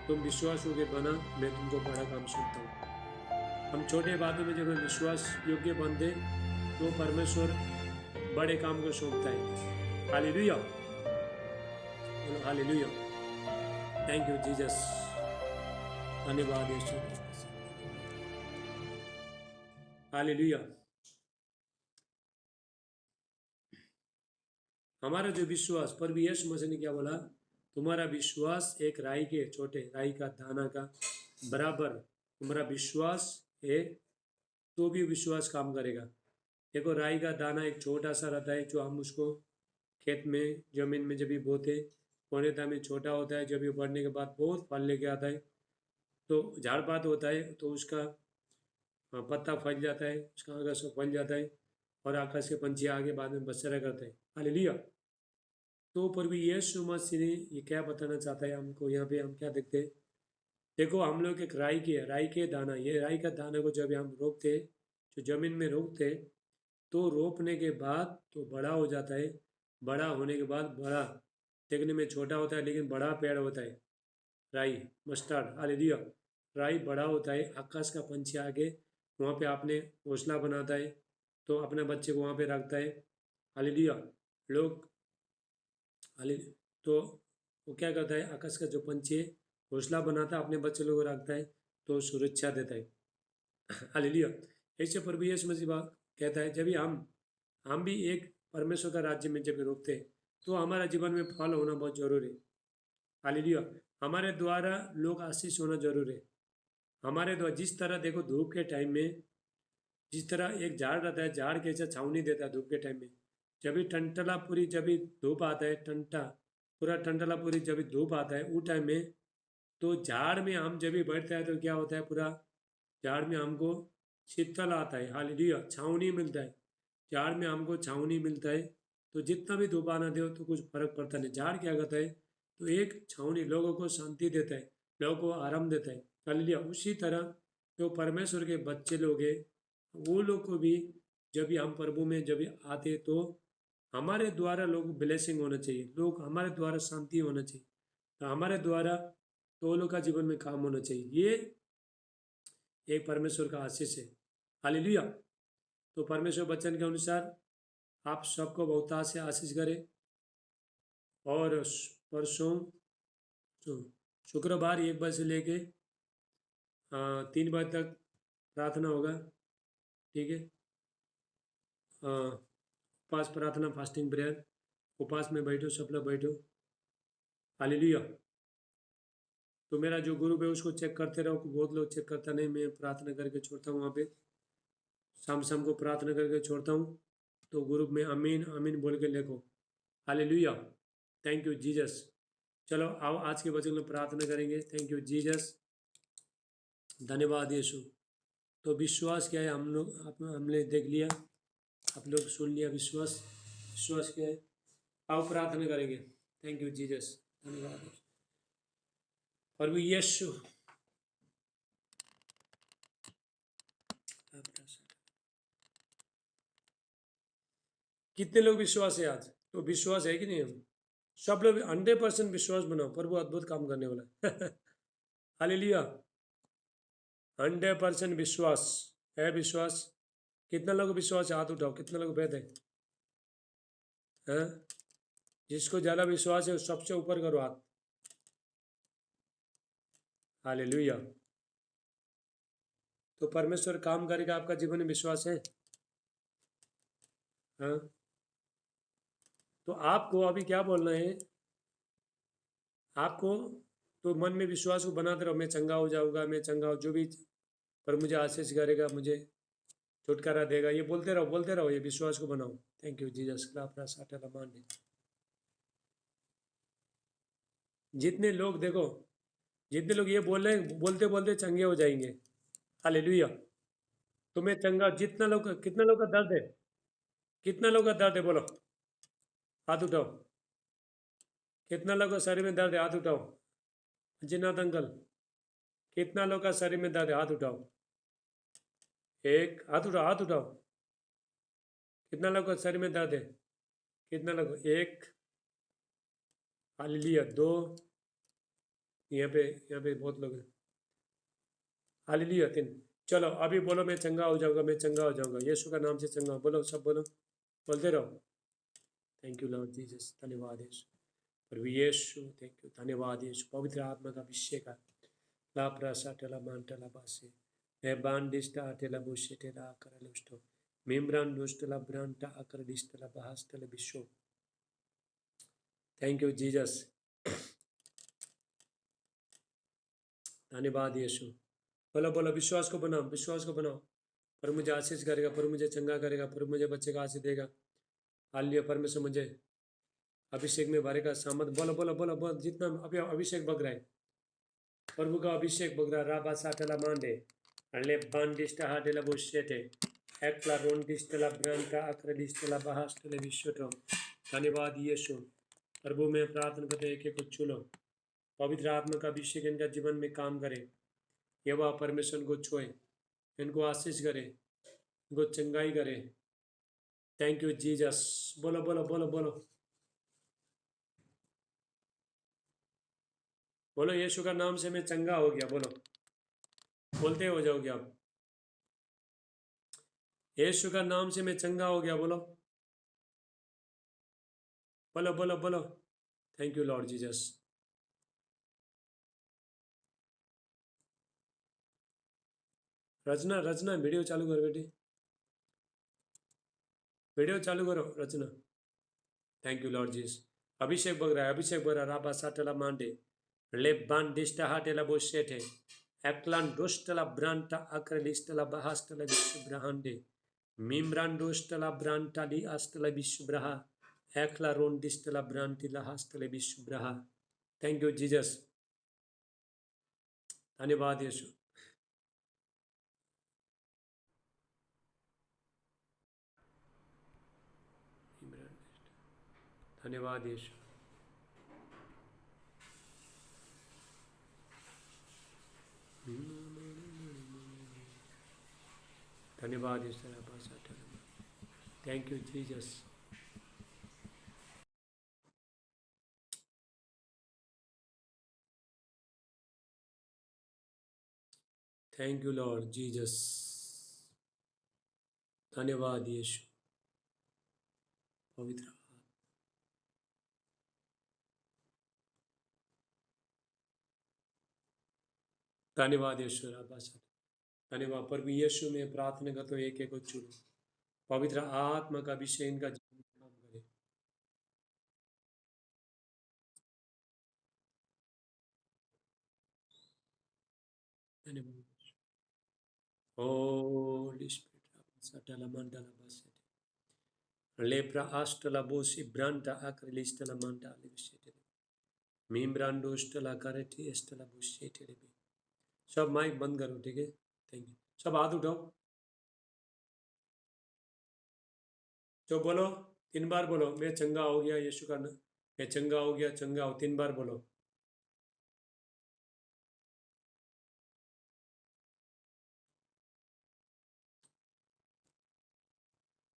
तुम विश्वास योग्य बना, मैं तुमको बड़ा काम सौंपता हूँ। हम छोटे बातों में जब हम विश्वास योग्य बनते तो परमेश्वर बड़े काम को सौंपता है। Hallelujah, hallelujah, thank you Jesus, धन्यवाद यीशु, हालेलुया। हमारा जो विश्वास, पर भी यीशु मसीह ने क्या बोला, तुम्हारा विश्वास एक राई के छोटे राई का दाना का बराबर तुम्हारा विश्वास है तो भी विश्वास काम करेगा। देखो राई का दाना एक छोटा सा रहता है, जो हम उसको खेत में जमीन में जब भी बोते बोने टाइम में छोटा होता है, जब भी बढ़ने के बाद बहुत फल लेके आता है, तो झाड़ पात होता है, तो उसका पत्ता फल जाता है, उसका आगे सब फल जाता है, और आकाश के पंछी आगे बाद में बसेरा करते हैं। हालेलुया। तो प्रभु यीशु मसीह ने ये क्या बताना चाहता है हमको, यहाँ पे हम क्या देखते हैं, देखो हम लोग एक राई के दाना, ये राई का दाना को जब हम रोपते, जो जमीन में रोपते, तो रोपने के बाद तो बड़ा हो जाता है, बड़ा होने के बाद बड़ा देखने में छोटा होता है लेकिन बड़ा पेड़ होता है। राई मस्टर्ड, हालेलुया, राई बड़ा होता है, आकाश का पंछी आके वहाँ पे आपने घोंसला बनाता है, तो अपने बच्चे को वहाँ पे रखता है। हालेलुया, लोग हाले तो वो क्या करता है, आकाश का जो पंछी है घोंसला बनाता है, अपने बच्चे लोग को रखता है, तो सुरक्षा देता है। हालेलुया। ऐसे प्रभु यीशु मसीह कहता है, जब भी हम भी एक परमेश्वर का राज्य में जब रोकते हैं, तो हमारा जीवन में फल होना बहुत जरूरी है। हालेलुया, हमारे द्वारा लोग आशीष होना जरूरी है। हमारे द्वारा जिस तरह देखो धूप के टाइम में, जिस तरह एक झाड़ रहता है, झाड़ कैसे छावनी देता है धूप के टाइम में, जब भी टंटला पूरी जब भी धूप आता है, पूरा टंटला पूरी जब भी धूप आता है उस टाइम में, तो झाड़ में हम जब भी बैठते हैं तो क्या होता है, पूरा झाड़ में हमको शीतल आता है। हालेलुया, छावनी मिलता है, झाड़ में हमको छावनी मिलता है, तो जितना भी धूप आना दे तो कुछ फर्क पड़ता नहीं। झाड़ क्या करता है, तो एक छावनी लोगों को शांति देता है, लोगों को आराम देता है। हालेलुया, उसी तरह जो परमेश्वर के बच्चे लोग हैं, वो लोग को भी जब भी हम प्रभु में जब भी आते, तो हमारे द्वारा लोग ब्लेसिंग होना चाहिए, लोग हमारे द्वारा शांति होना चाहिए, तो हमारे द्वारा तो लोग का जीवन में काम होना चाहिए। ये एक परमेश्वर का आशीष है। हालेलुया। तो परमेश्वर वचन के अनुसार आप सबको बहुतायत से आशीष करें, और परसों शुक्रवार 1 बजे से लेके 3 बजे तक प्रार्थना होगा, ठीक है। उपास प्रार्थना, फास्टिंग प्रेयर, उपास में बैठो, सब लोग बैठो। हालेलुया। तो मेरा जो ग्रुप है उसको चेक करते रहो, बहुत लोग चेक करता नहीं, मैं प्रार्थना करके छोड़ता हूँ वहाँ पे, शाम शाम को प्रार्थना करके छोड़ता हूँ, तो ग्रुप में अमीन अमीन बोल के लिखो। Hallelujah, thank you Jesus. चलो आओ आज के वचन में प्रार्थना करेंगे। थैंक यू जीसस, धन्यवाद यीशु। तो विश्वास क्या है, हम लोग हमने देख लिया, आप लोग सुन लिया, विश्वास विश्वास क्या है। आओ प्रार्थना करेंगे। थैंक यू जीसस, धन्यवाद प्रभु यीशु। कितने लोग विश्वास है आज, तो विश्वास है कि नहीं, हम सब लोग 100% विश्वास बनाओ, प्रभु अद्भुत काम करने वाला है। हालेलुया, 100% विश्वास है। विश्वास कितना लोग विश्वास है, हाथ उठाओ, कितना लोग बैठे हैं। जिसको ज़्यादा विश्वास है सबसे ऊपर करो हाथ। हालेलुया। तो परमेश्वर काम करेगा, आपका जीवन में विश्वास है। हाँ, तो आपको अभी क्या बोलना है, आपको तो मन में विश्वास को बनाते रहो, मैं चंगा हो जाऊंगा, मैं चंगा हो, जो भी पर मुझे आशीष करेगा, मुझे छुटकारा देगा, ये बोलते रहो, ये विश्वास को बनाओ। Thank you Jesus. जितने लोग देखो, जितने लोग ये बोल रहे हैं, बोलते बोलते चंगे हो जाएंगे। हालेलुया। तो मैं चंगा, जितना लोग, कितना लोग का दर्द है, कितना लोग का दर्द है, बोलो, हाथ उठाओ। कितना लोग का शरीर में दर्द है, हाथ उठाओ। जिन्नाथ अंकल, कितना लोग का शरीर में दर्द है, हाथ उठाओ। एक, हाथ उठाओ, हाथ उठाओ। कितना लोग का शरीर में दर्द है, कितना लोग, एक, हालेलुया, दो, यहाँ पे बहुत लोग हैं। हालेलुया। चलो अभी बोलो मैं चंगा हो जाऊंगा, मैं चंगा हो जाऊंगा, यीशु का नाम से चंगा। बोलो, सब बोलो, बोलते रहो। थैंक यू लॉर्ड जीसस, धन्यवाद यीशु। प्रभु यीशु थैंक यू, धन्यवाद यीशु। पवित्र आत्मा का अभिषेक है। ला प्रासा टेला मांटला बासे ए बांडिस्टा टेला bushy टेला करलुष्टो मिम्रान दुष्टला ब्रांटा अकरडिस्टला बहास्टला Bisho. Thank you Jesus, धन्यवाद यीशु। बोलो बोलो, विश्वास को बनाओ, विश्वास को बनाओ। पर मुझे आशीष करेगा, पर मुझे चंगा करेगा, पर मुझे बच्चे का आशीष देगा। हालेलुया। परमेश्वर मुझे अभिषेक में भरेगा सामर्थ। बोलो बोलो बोलो बोलो, जितना अभी अभिषेक बग रहा है, प्रभु का अभिषेक बग रहा है। राबा साटला मांडे अले बांडिस्टा हाडेला बुशेटे एकला रोंडिस्टला ब्रांटा अक्रडिस्टला बहास्टला विश्वटो। धन्यवाद यीशु। प्रभु में प्रार्थना करते हैं, एक एक को छू लो। पवित्र आत्मा का अभिषेक इनका जीवन में काम करे। ये वह परमेश्वर को छुए, इनको आशीष करे, इनको चंगाई करे। Thank you Jesus. बोलो बोलो बोलो बोलो बोलो, यीशु का नाम से मैं चंगा हो गया। बोलो, बोलते हो जाओगे आप। यीशु का नाम से मैं चंगा हो गया। बोलो बोलो बोलो बोलो। Thank you Lord Jesus. Rachna Rachna video चालू करो बेटी, वीडियो चालू करो Rachna. Thank you Lord Jesus. Abhishek बग रहा है, अभिषेक बग रहा है। राबा साटला मांडे लेबान डिस्टा हाटेला बोशेटे एकलान दोस्टला ब्रांटा अक्रलिस्टला बहास्टला विश्व ब्रहांडे मिम्रान दोस्टला ब्रांटा ली आस्टला विश्व ब्रहा एकला रोन डिस्टला ब्रांटी ला हास्टला विश्व ब्रहा। थैंक यू जीसस, धन्यवाद यीशु। धन्यवाद यीशु। धन्यवाद यीशु। Thank you Jesus. Thank you Lord Jesus, धन्यवाद यीशु। पवित्र धन्यवाद यीशु। धन्यवाद प्रभु यीशु में प्रार्थना करते हो, एक एक को चुनो। पवित्र आत्मा का अभिषेक इनका जीवन में काम करे। धन्यवाद। होली स्पिरिट सटला मंडला बसते लेप्रा आस्टला बोसी ब्रांटा अक्रलिस्टला मंडा लिविसेटे मीम्ब्रांडो स्टला करेटी एस्टला बुशेटे रे। सब माइक बंद करो, ठीक है। Thank you. सब हाथ उठाओ, जो बोलो 3 बार बोलो, मैं चंगा हो गया यीशु का नाम, मैं चंगा हो गया, चंगा हो। 3 बार बोलो।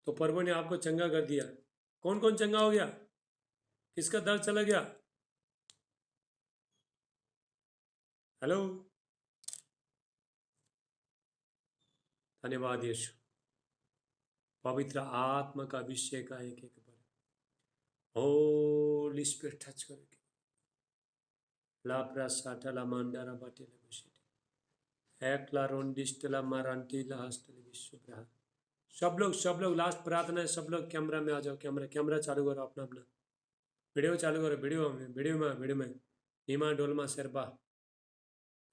तो प्रभु ने आपको चंगा कर दिया। कौन कौन चंगा हो गया? किसका दर्द चला गया? हेलो, धन्यवाद यीशु। पवित्र आत्मा का अभिषेक है एक एक पर। होली स्पिरिट टच करके लाप्रा साटला मांडारा बाटेला बुशेटे एकला रोंडिस्टला मारांटीला हस्टला विश्वब्रहा। सब लोग लास्ट प्रार्थना है। सब लोग कैमरा में आ जाओ। कैमरा कैमरा चालू करो अपना अपना। वीडियो चालू करो। वीडियो में Nima Dolma Sherpa.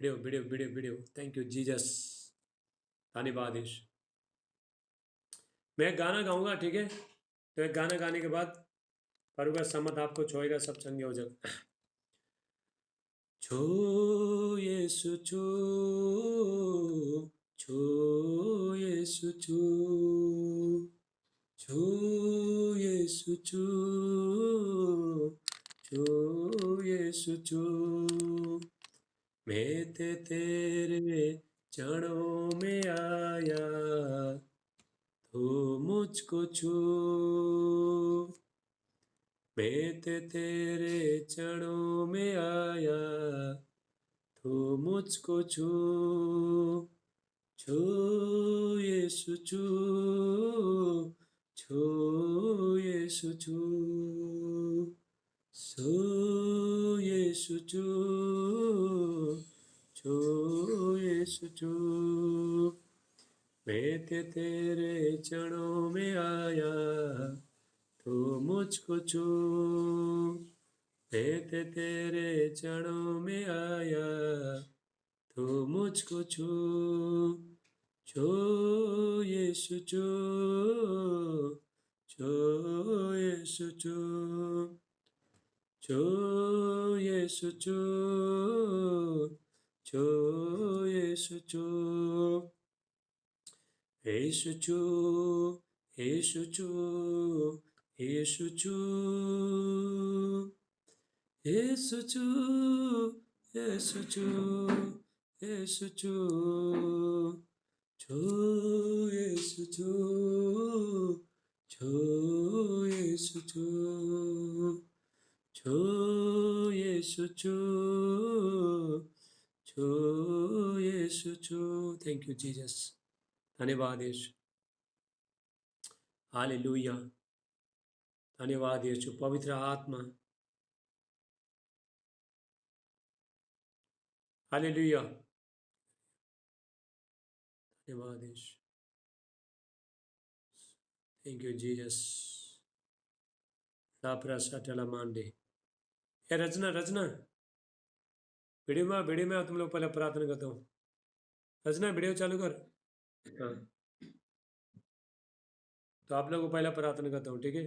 Video. Thank you Jesus, धन्यवाद यीशु। मैं गाना गाऊंगा, ठीक है। तो एक गाना गाने के बाद प्रभु का सम्मत आपको छोएगा, सब चंगे हो जाओ। छो यीशु छो, छो यीशु छो, छो यीशु छो, छो यीशु छो। मैं तेरे चरणों में आया, तो मुझको छू। मैं तेरे चरणों में आया, तू मुझको छू छू यीशु छू छू यीशु छू छू यीशु छू छू यीशु छू मैं तेरे चरणों में आया तू मुझको छू मैं तेरे चरणों में आया तू मुझको छू छू यीशु छू छू यीशु छू छू यीशु छू छू यीशु छू यीशु छू यीशु छू यीशु छू यीशु छू यीशु छू यीशु छू छू यीशु छू छू यीशु छू छू यीशु छू छू यीशु छू थैंक यू जीसस धन्यवाद यीशु हालेलुया धन्यवाद यीशु पवित्र आत्मा हालेलुया धन्यवाद यीशु थैंक यू जीसस लापरा सटला मांडे ए रचना रचना वीडियो में तुम लोग पहले प्रार्थना करता हूँ रचना वीडियो चालू कर हाँ तो आप लोगों को पहला प्रार्थना करता हूँ ठीक है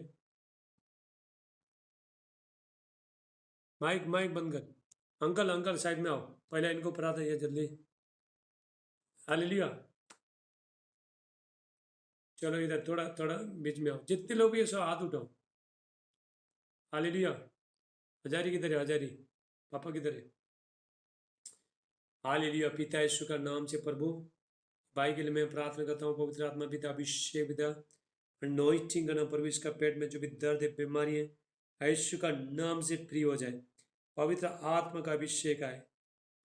माइक माइक बंद कर अंकल अंकल साइड में आओ पहले इनको प्रार्थना किया जल्दी हालेलुया चलो इधर थोड़ा थोड़ा बीच में आओ जितने लोग भी है सब हाथ उठाओ हालेलुया हजारी किधर है हजारी पापा किधर है हालेलुया पिता यीशु का नाम से प्रभु भाई के लिए मैं प्रार्थना करता हूँ पवित्र आत्मा पिता अभिषेक पिता अनॉइंटिंग करना प्रभु इसका पेट में जो भी दर्द है बीमारी है यीशु का नाम से फ्री हो जाए पवित्र आत्मा का अभिषेक आए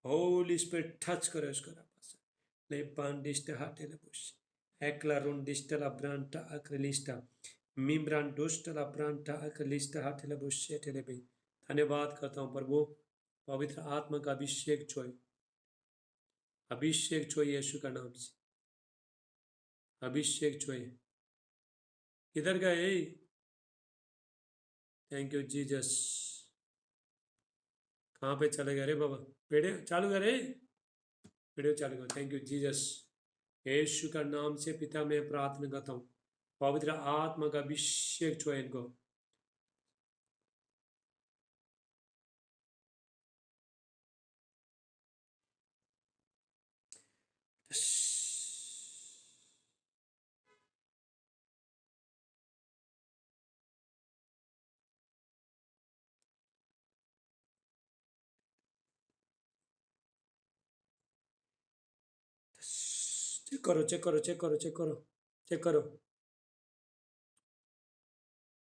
होली स्पिरिट टच करो इसको ले पांडिस्ट हाटेला बुश एकला रुंडिस्ट ला ब्रांटा अक्रिलिस्टा मिम्ब्रान दुष्ट ला ब्रांटा अक्रिलिस्टा हाटेला बुश टेले भी धन्यवाद करता हूँ प्रभु पवित्र आत्मा का अभिषेक छोए यीशु का नाम से अभिषेक छोए किधर गए थैंक यू जीसस कहाँ पे चले गए रे बाबा वीडियो चालू करे वीडियो चालू कर थैंक यू जीसस यीशु का नाम से पिता मैं प्रार्थना करता हूँ पवित्र आत्मा का अभिषेक छुए इनको चेक करो चेक करो चेक करो चेक करो चेक करो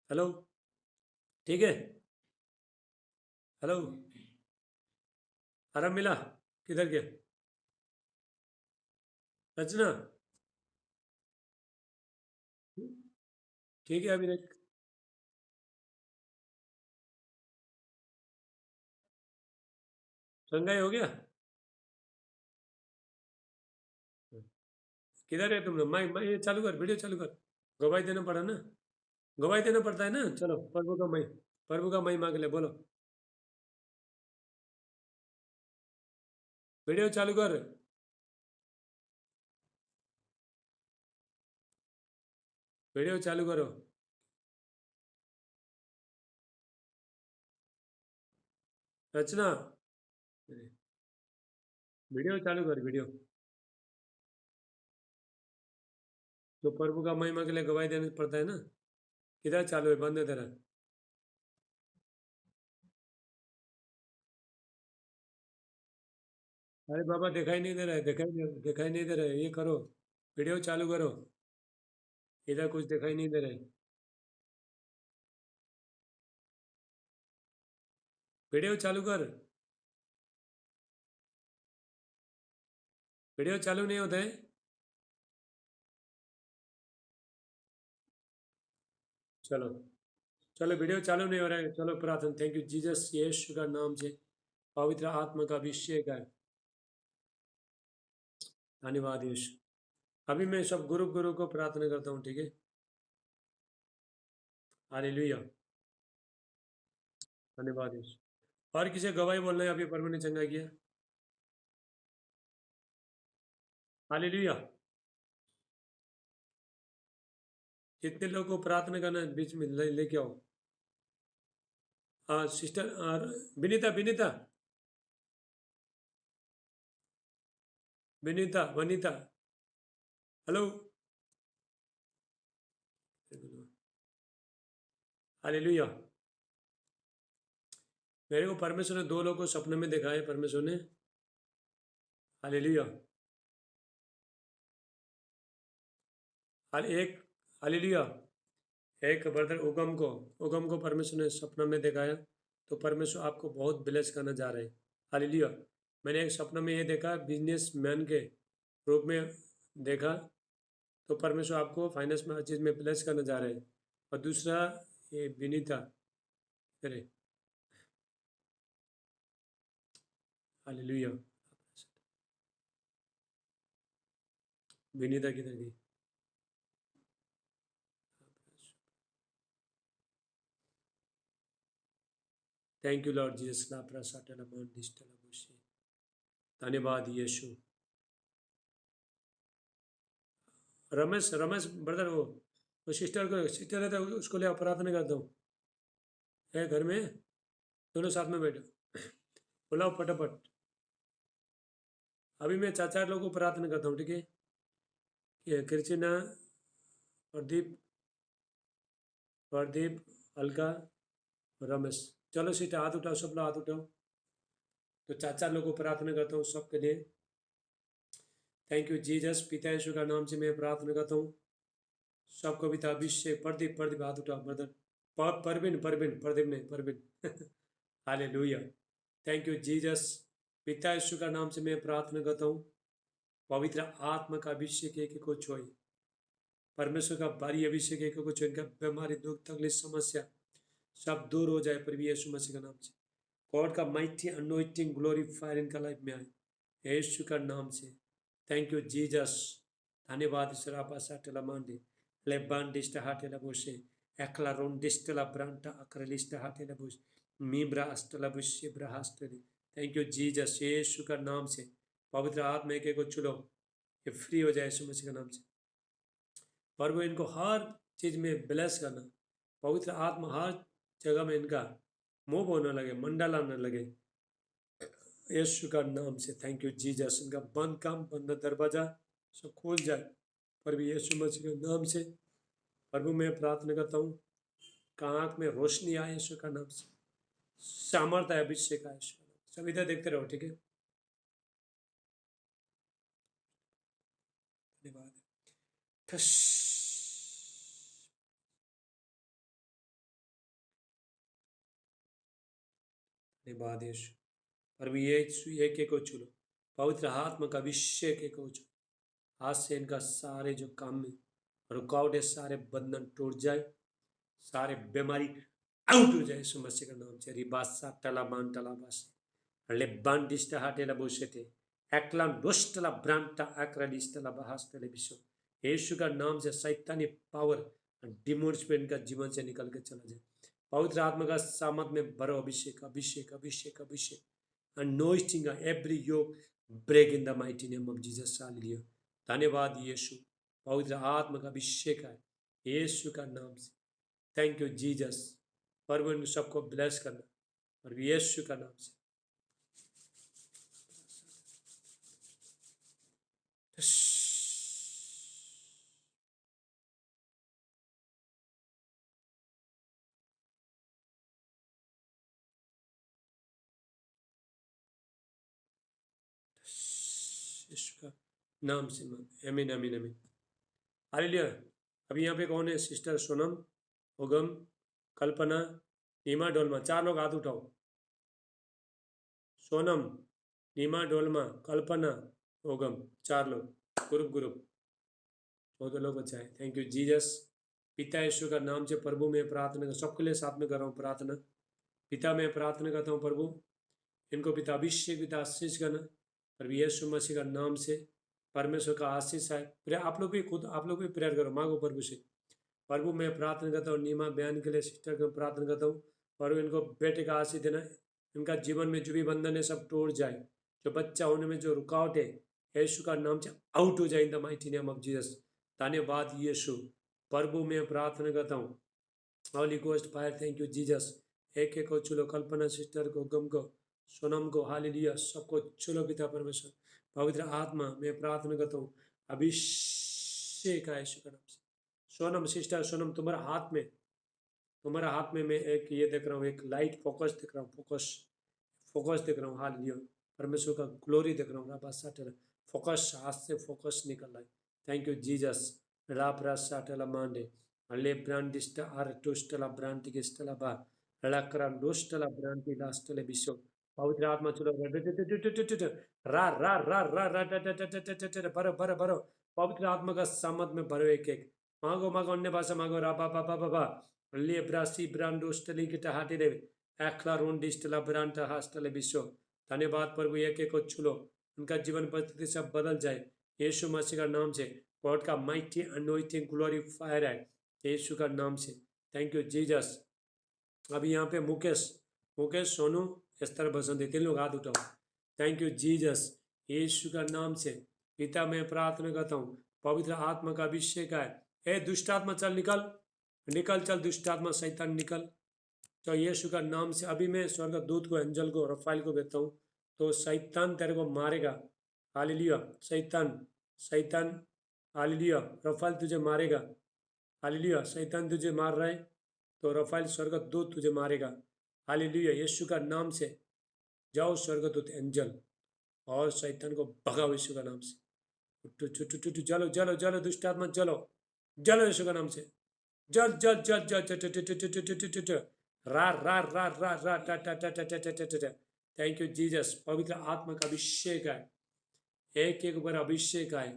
हेलो ठीक है हेलो आराम मिला किधर गया रचना ठीक है अभी देख संगाई हो गया किधर है तुम लोग माइक माइक चालू कर वीडियो चालू कर गवाही देना पड़ा ना गवाही देना पड़ता है ना चलो प्रभु का महिमा के लिए बोलो वीडियो चालू कर वीडियो चालू करो रचना वीडियो चालू कर वीडियो तो प्रभु का महिमा के लिए गवाही देना पड़ता है ना किधर चालू है बंद है तेरा अरे बाबा दिखाई नहीं दे रहा है दिखाई नहीं दे रहा है ये करो वीडियो चालू करो इधर कुछ दिखाई नहीं दे रहा है वीडियो चालू कर वीडियो चालू नहीं होता है। चलो चलो, वीडियो चालू नहीं हो रहा है। चलो प्रार्थना। थैंक यू जीसस, यीशु का नाम से पवित्र आत्मा का अभिषेक है। धन्यवाद यीशु। अभी मैं सब गुरु गुरु को प्रार्थना करता हूँ, ठीक है। हालेलुया। धन्यवाद यीशु। और किसी गवाही बोलना है, अभी प्रभु ने चंगा किया। हालेलुया। जितने लोग को प्रार्थना करना है बीच में लेके आओ। हाँ सिस्टर, और विनीता विनीता विनीता वनीता, हेलो। हालेलुया। मेरे को परमेश्वर ने दो लोगों को सपने में देखा है, परमेश्वर ने। हालेलुया। एक, हालेलुया, एक ब्रदर उगम को परमेश्वर ने सपना में दिखाया। तो परमेश्वर आपको बहुत ब्लेस करना जा रहे हैं। हालेलुया। मैंने एक सपना में ये देखा, बिजनेस मैन के रूप में देखा। तो परमेश्वर आपको फाइनेंस में हर चीज़ में ब्लेस करना जा रहे हैं। और दूसरा, ये विनीता, अरे हालेलुया। विनीता किधर गई? Thank you Lord Jesus. धन्यवाद यीशु। रमेश रमेश ब्रदर, वो सिस्टर रहता है, उसको ले आओ, प्रार्थना करता हूँ। है घर में, दोनों साथ में बैठो, बुलाओ फटाफट। अभी मैं चार चार लोगों को प्रार्थना करता हूँ, ठीक है। ये कृष्णा, प्रदीप, प्रदीप, अलका, रमेश। चलो सीटा, हाथ उठाओ, सब लोग हाथ उठाओ। तो चार चार लोगों को प्रार्थना करता हूँ सबके लिए। Thank you Jesus. पिता यीशु का नाम से मैं प्रार्थना करता हूँ सबको भी। अभिषेक, प्रदीप प्रदीप हाथ उठाओ ब्रदर। परवीन परवीन, प्रदीप नहीं, Parveen. Hallelujah. Thank you Jesus. पिता यीशु का नाम से मैं प्रार्थना करता हूँ पवित्र आत्मा का अभिषेक एक को छुए। परमेश्वर का भारी अभिषेक एक को छुए। इनका बीमारी, दुख, तकलीफ, समस्या सब दूर हो जाए प्रभु यीशु मसीह का नाम से। गॉड का माइटी अनोइंटिंग ग्लोरी फायर इनका लाइफ में आए यीशु का नाम से। Thank you Jesus. धन्यवाद सरापा साटेला मांडे लेबांडिस्ट हाटेला बोशे एकला रोंडिस्टला ब्रांटा अक्रलिस्ट हाटेला बोश मीब्रा अस्तला बुशे ब्राहास्टली। Thank you Jesus. यीशु का नाम से पवित्र आत्मा एक को चुलो, ये फ्री हो जाए यीशु मसीह का नाम से। प्रभु इनको हर चीज़ में ब्लेस करना। पवित्र आत्मा हर जगह में इनका मुंह बोलने लगे, मंडल आने लगे यीशु का नाम से। Thank you Jesus. इनका बंद काम, बंद दरवाजा सब खोल जाए प्रभु यीशु मसीह के नाम से। प्रभु मैं प्रार्थना करता हूँ का आँख में रोशनी आए यीशु का नाम से। सामर्थ है, अभिषेक आए यीशु का नाम से। सब इधर देखते रहो, ठीक है। धन्यवाद। ठस। धन्यवाद यीशु। प्रभु यीशु एक एक को चुनो, पवित्र आत्मा का अभिषेक एक को चुनो। आज से इनका सारे जो काम में रुकावट है, सारे बंधन टूट जाए, सारे बीमारी आउट हो जाए यीशु मसीह का नाम से। रिबासा टलाबान टलाबास लेबान डिस्टा हाटेला बोशेते एकलाम दोस्टला ब्रांटा आक्रालिस्टला बहास्टले विश्व। यीशु का नाम से शैतानी पावर डिमोन्स पे इनका जीवन से निकल के चला जाए। पवित्र आत्मा का सामत में भरो, अभिषेक अभिषेक अभिषेक अभिषेक। anointing every yoke break in the mighty name of Jesus। Hallelujah. धन्यवाद यीशु। पवित्र आत्मा का अभिषेक है यीशु का नाम से। Thank you Jesus. प्रभु इन सबको ब्लेस करना और यीशु का नाम से। यीशु का नाम से। आमीन आमीन आमीन। हालेलुया। अभी यहाँ पे कौन है? सिस्टर सोनम, उगम, कल्पना, नीमा डोलमा। चार लोग हाथ उठाओ। सोनम, नीमा डोलमा, कल्पना, ओगम, 4 लोग, ग्रुप ग्रुप, 14 लोग बचा है। Thank you Jesus. पिता यीशु का नाम से प्रभु मैं प्रार्थना कर, सबके लिए साथ में कर रहा हूँ प्रार्थना। पिता मैं प्रार्थना करता हूँ प्रभु, इनको पिता अभिषेक, पिता आशीष करना, प्रभु यीशु मसीह का नाम से परमेश्वर का आशीष है। आप लोग भी खुद, आप लोग भी प्रेयर करो, मांगो प्रभु से। प्रभु मैं प्रार्थना करता हूँ नीमा बयान के लिए, सिस्टर को प्रार्थना करता हूँ, प्रभु इनको बेटे का आशीष देना, इनका जीवन में जो भी बंधन है सब टूट जाए, जो बच्चा होने में जो रुकावट है यीशु का नाम से आउट हो जाए in the mighty name of Jesus. धन्यवाद यीशु। प्रभु मैं प्रार्थना करता हूँ, holy ghost fire, thank you Jesus. एक एक को चुलो, कल्पना सिस्टर को, गम को, सोनम को, हालेलुया, सबको चुलो पिता परमेश्वर। पवित्र आत्मा मैं प्रार्थना करता हूँ, अभिषेक है यीशु का नाम से। सोनम सिस्टर, सोनम तुम्हारा हाथ में मैं एक ये देख रहा हूँ, एक लाइट फोकस देख रहा हूँ, फोकस देख रहा हूँ, हालेलुया, परमेश्वर का ग्लोरी देख रहा हूँ। राबा फोकस, हाथ से फोकस निकल रहा है। Thank you Jesus. रापरा साटला मांडे, अले ब्रांडिस्ट आर टोस्टला ब्रांटी किस्टला बा, लकरा डोस्टला ब्रांटी लास्टले बिशो। पवित्र आत्मा चलो, रा रा रा रा रा भरो भरो भरो, पवित्र आत्मा का सामत में भरो, एक एक मांगो मांगो, अन्य भाषा मांगो, रा बा बा बा बा बा, ले ब्रासी ब्रांडोस्टली की टहाटे देवे, एक्ला रोन डिस्टला ब्रांटा हास्टले बिशो। धन्यवाद प्रभु, एक एक को छुलो, उनका जीवन परिस्थिति सब बदल जाए यीशु मसीह का नाम से। गॉड का माइटी अनोइंटिंग ग्लोरी फायर है यीशु का नाम से। Thank you Jesus. अभी यहाँ पे मुकेश, मुकेश, सोनू, एस्तर, बसंती, 3 लोग हाथ उठाओ। Thank you Jesus. यीशु का नाम से पिता मैं प्रार्थना करता हूँ, पवित्र आत्मा का अभिषेक है। हे दुष्ट आत्मा चल निकल, निकल चल दुष्ट आत्मा, शैतान निकल। तो यीशु का नाम से अभी मैं स्वर्ग दूत को, एंजल को, रफाइल को भेजता हूँ, तो शैतान तेरे को मारेगा। हालेलुया, शैतान, शैतान, हालेलुया, रफाइल तुझे मारेगा। हालेलुया, शैतान तुझे मार रहा है तो रफाइल स्वर्गदूत तुझे मारेगा। हालेलुया, यीशु का नाम से जाओ स्वर्गदूत एंजल, और शैतान को भगाओ यीशु का नाम से। जलो जलो जलो दुष्ट आत्मा, जलो जलो यीशु का नाम से, जल जल जल जल जल, रा रा रा रा रा टा टा टा टा टा टा टा। Thank you Jesus. पवित्र आत्मा का अभिषेक है, एक एक बार अभिषेक आए,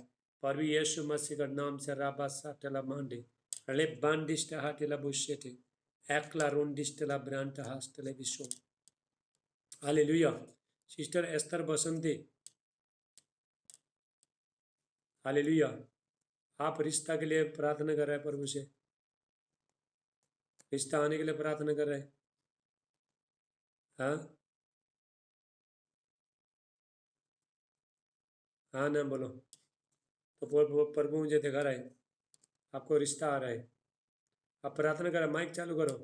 पर यीशु मसीह का नाम से। राबा साटला मांडे, ले बांडिस्ट हाटेला बुशेटे, एकला रोंडिस्टला ब्रांट हास्टले विशो। हालेलुया। सिस्टर एस्तर बसंती, हालेलुया, आप रिश्ता के लिए प्रार्थना कर रहे हैं प्रभु से, रिश्ता आने के लिए प्रार्थना कर रहे हैं। हाँ हाँ, ना बोलो, तो प्रभु मुझे दिखा रहा है आपको रिश्ता आ रहा है। आप प्रार्थना करो, माइक चालू करो।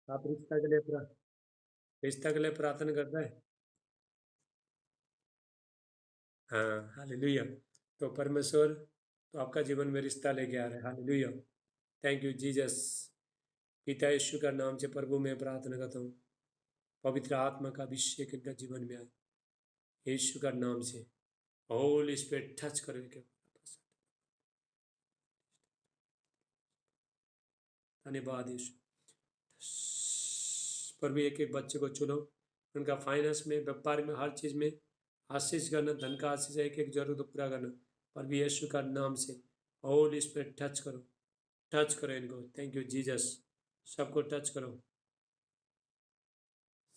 आप रिश्ता के लिए प्रार्थना कर रहे हैं। हाँ, हालेलुया। तो परमेश्वर तो आपका जीवन में रिश्ता लेके आ रहा है। Hallelujah, thank you Jesus. पिता यीशु का नाम से प्रभु मैं प्रार्थना करता हूँ, पवित्र आत्मा का अभिषेक इनका जीवन में आए यीशु का नाम से। होली स्पिरिट टच करो इनके। धन्यवाद यीशु। पर भी एक एक बच्चे को चुनो, उनका फाइनेंस में, व्यापार में, हर चीज़ में आशीष करना, धन का आशीष, एक एक जरूरत पूरा करना, पर भी यीशु का नाम से। होली स्पिरिट टच करो इनको। Thank you Jesus. सबको टच करो,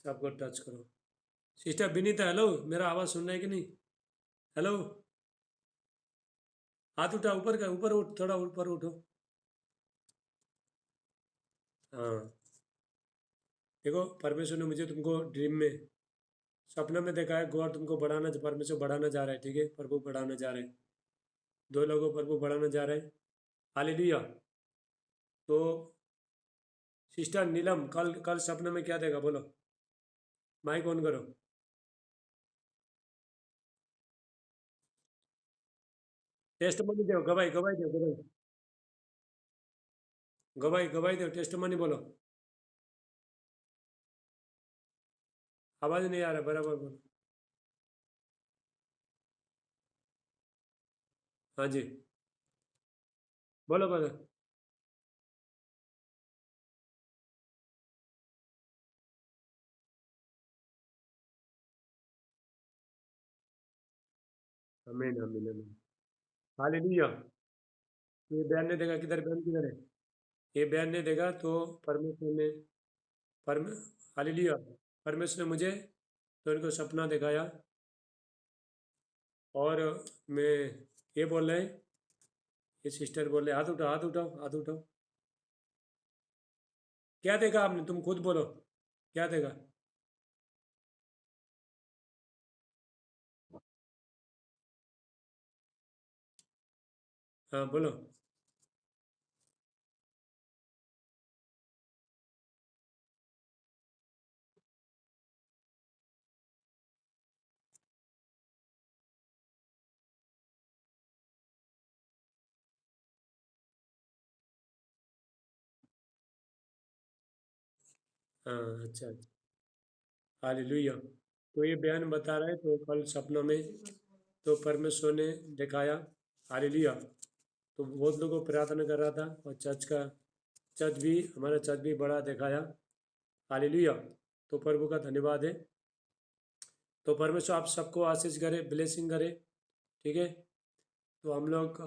सबको टच करो। सिस्टर विनीता, हेलो, मेरा आवाज़ सुन रहा है कि नहीं? हेलो, हाथ उठा, ऊपर का, ऊपर उठ, थोड़ा ऊपर उठो। हाँ, देखो परमेश्वर ने मुझे तुमको ड्रीम में, सपने में देखा है, गॉड तुमको बढ़ाना, परमेश्वर बढ़ाना जा रहा है, ठीक है, प्रभु बढ़ाना जा रहे हैं, 2 लोगों प्रभु बढ़ाना जा रहे हैं। हालेलुया। तो सिस्टर नीलम, कल कल सपने में क्या देखा बोलो, माइक ऑन करो। टेस्ट मनी दो, गवाही गवाही दो, गवाही गवाही गवाही दो, टेस्ट मनी बोलो। आवाज़ नहीं आ रहा, बराबर बोलो। हाँ जी, बोलो बोलो। आमीन आमीन आमीन। हालेलुया। तो ये बयान नहीं देगा किधर, बयान किधर है? ये बयान नहीं देगा तो परमेश्वर ने परम हालेलुया। परमेश्वर ने मुझे तो इनको सपना दिखाया और मैं ये बोल रहे हैं, ये सिस्टर बोल रहे, हाथ उठाओ हाथ उठाओ हाथ उठाओ। क्या देखा आपने, तुम खुद बोलो, क्या देखा? हाँ बोलो। हाँ अच्छा अच्छा। हालेलुया। तो ये बयान बता रहा है, तो कल सपनों में तो परमेश्वर ने दिखाया। हालेलुया। तो बहुत लोगों को प्रार्थना कर रहा था और चर्च भी, हमारा चर्च भी बड़ा दिखाया। हालेलुया। तो प्रभु का धन्यवाद है। तो परमेश्वर आप सबको आशीष करे, ब्लेसिंग करे। ठीक है। तो हम लोग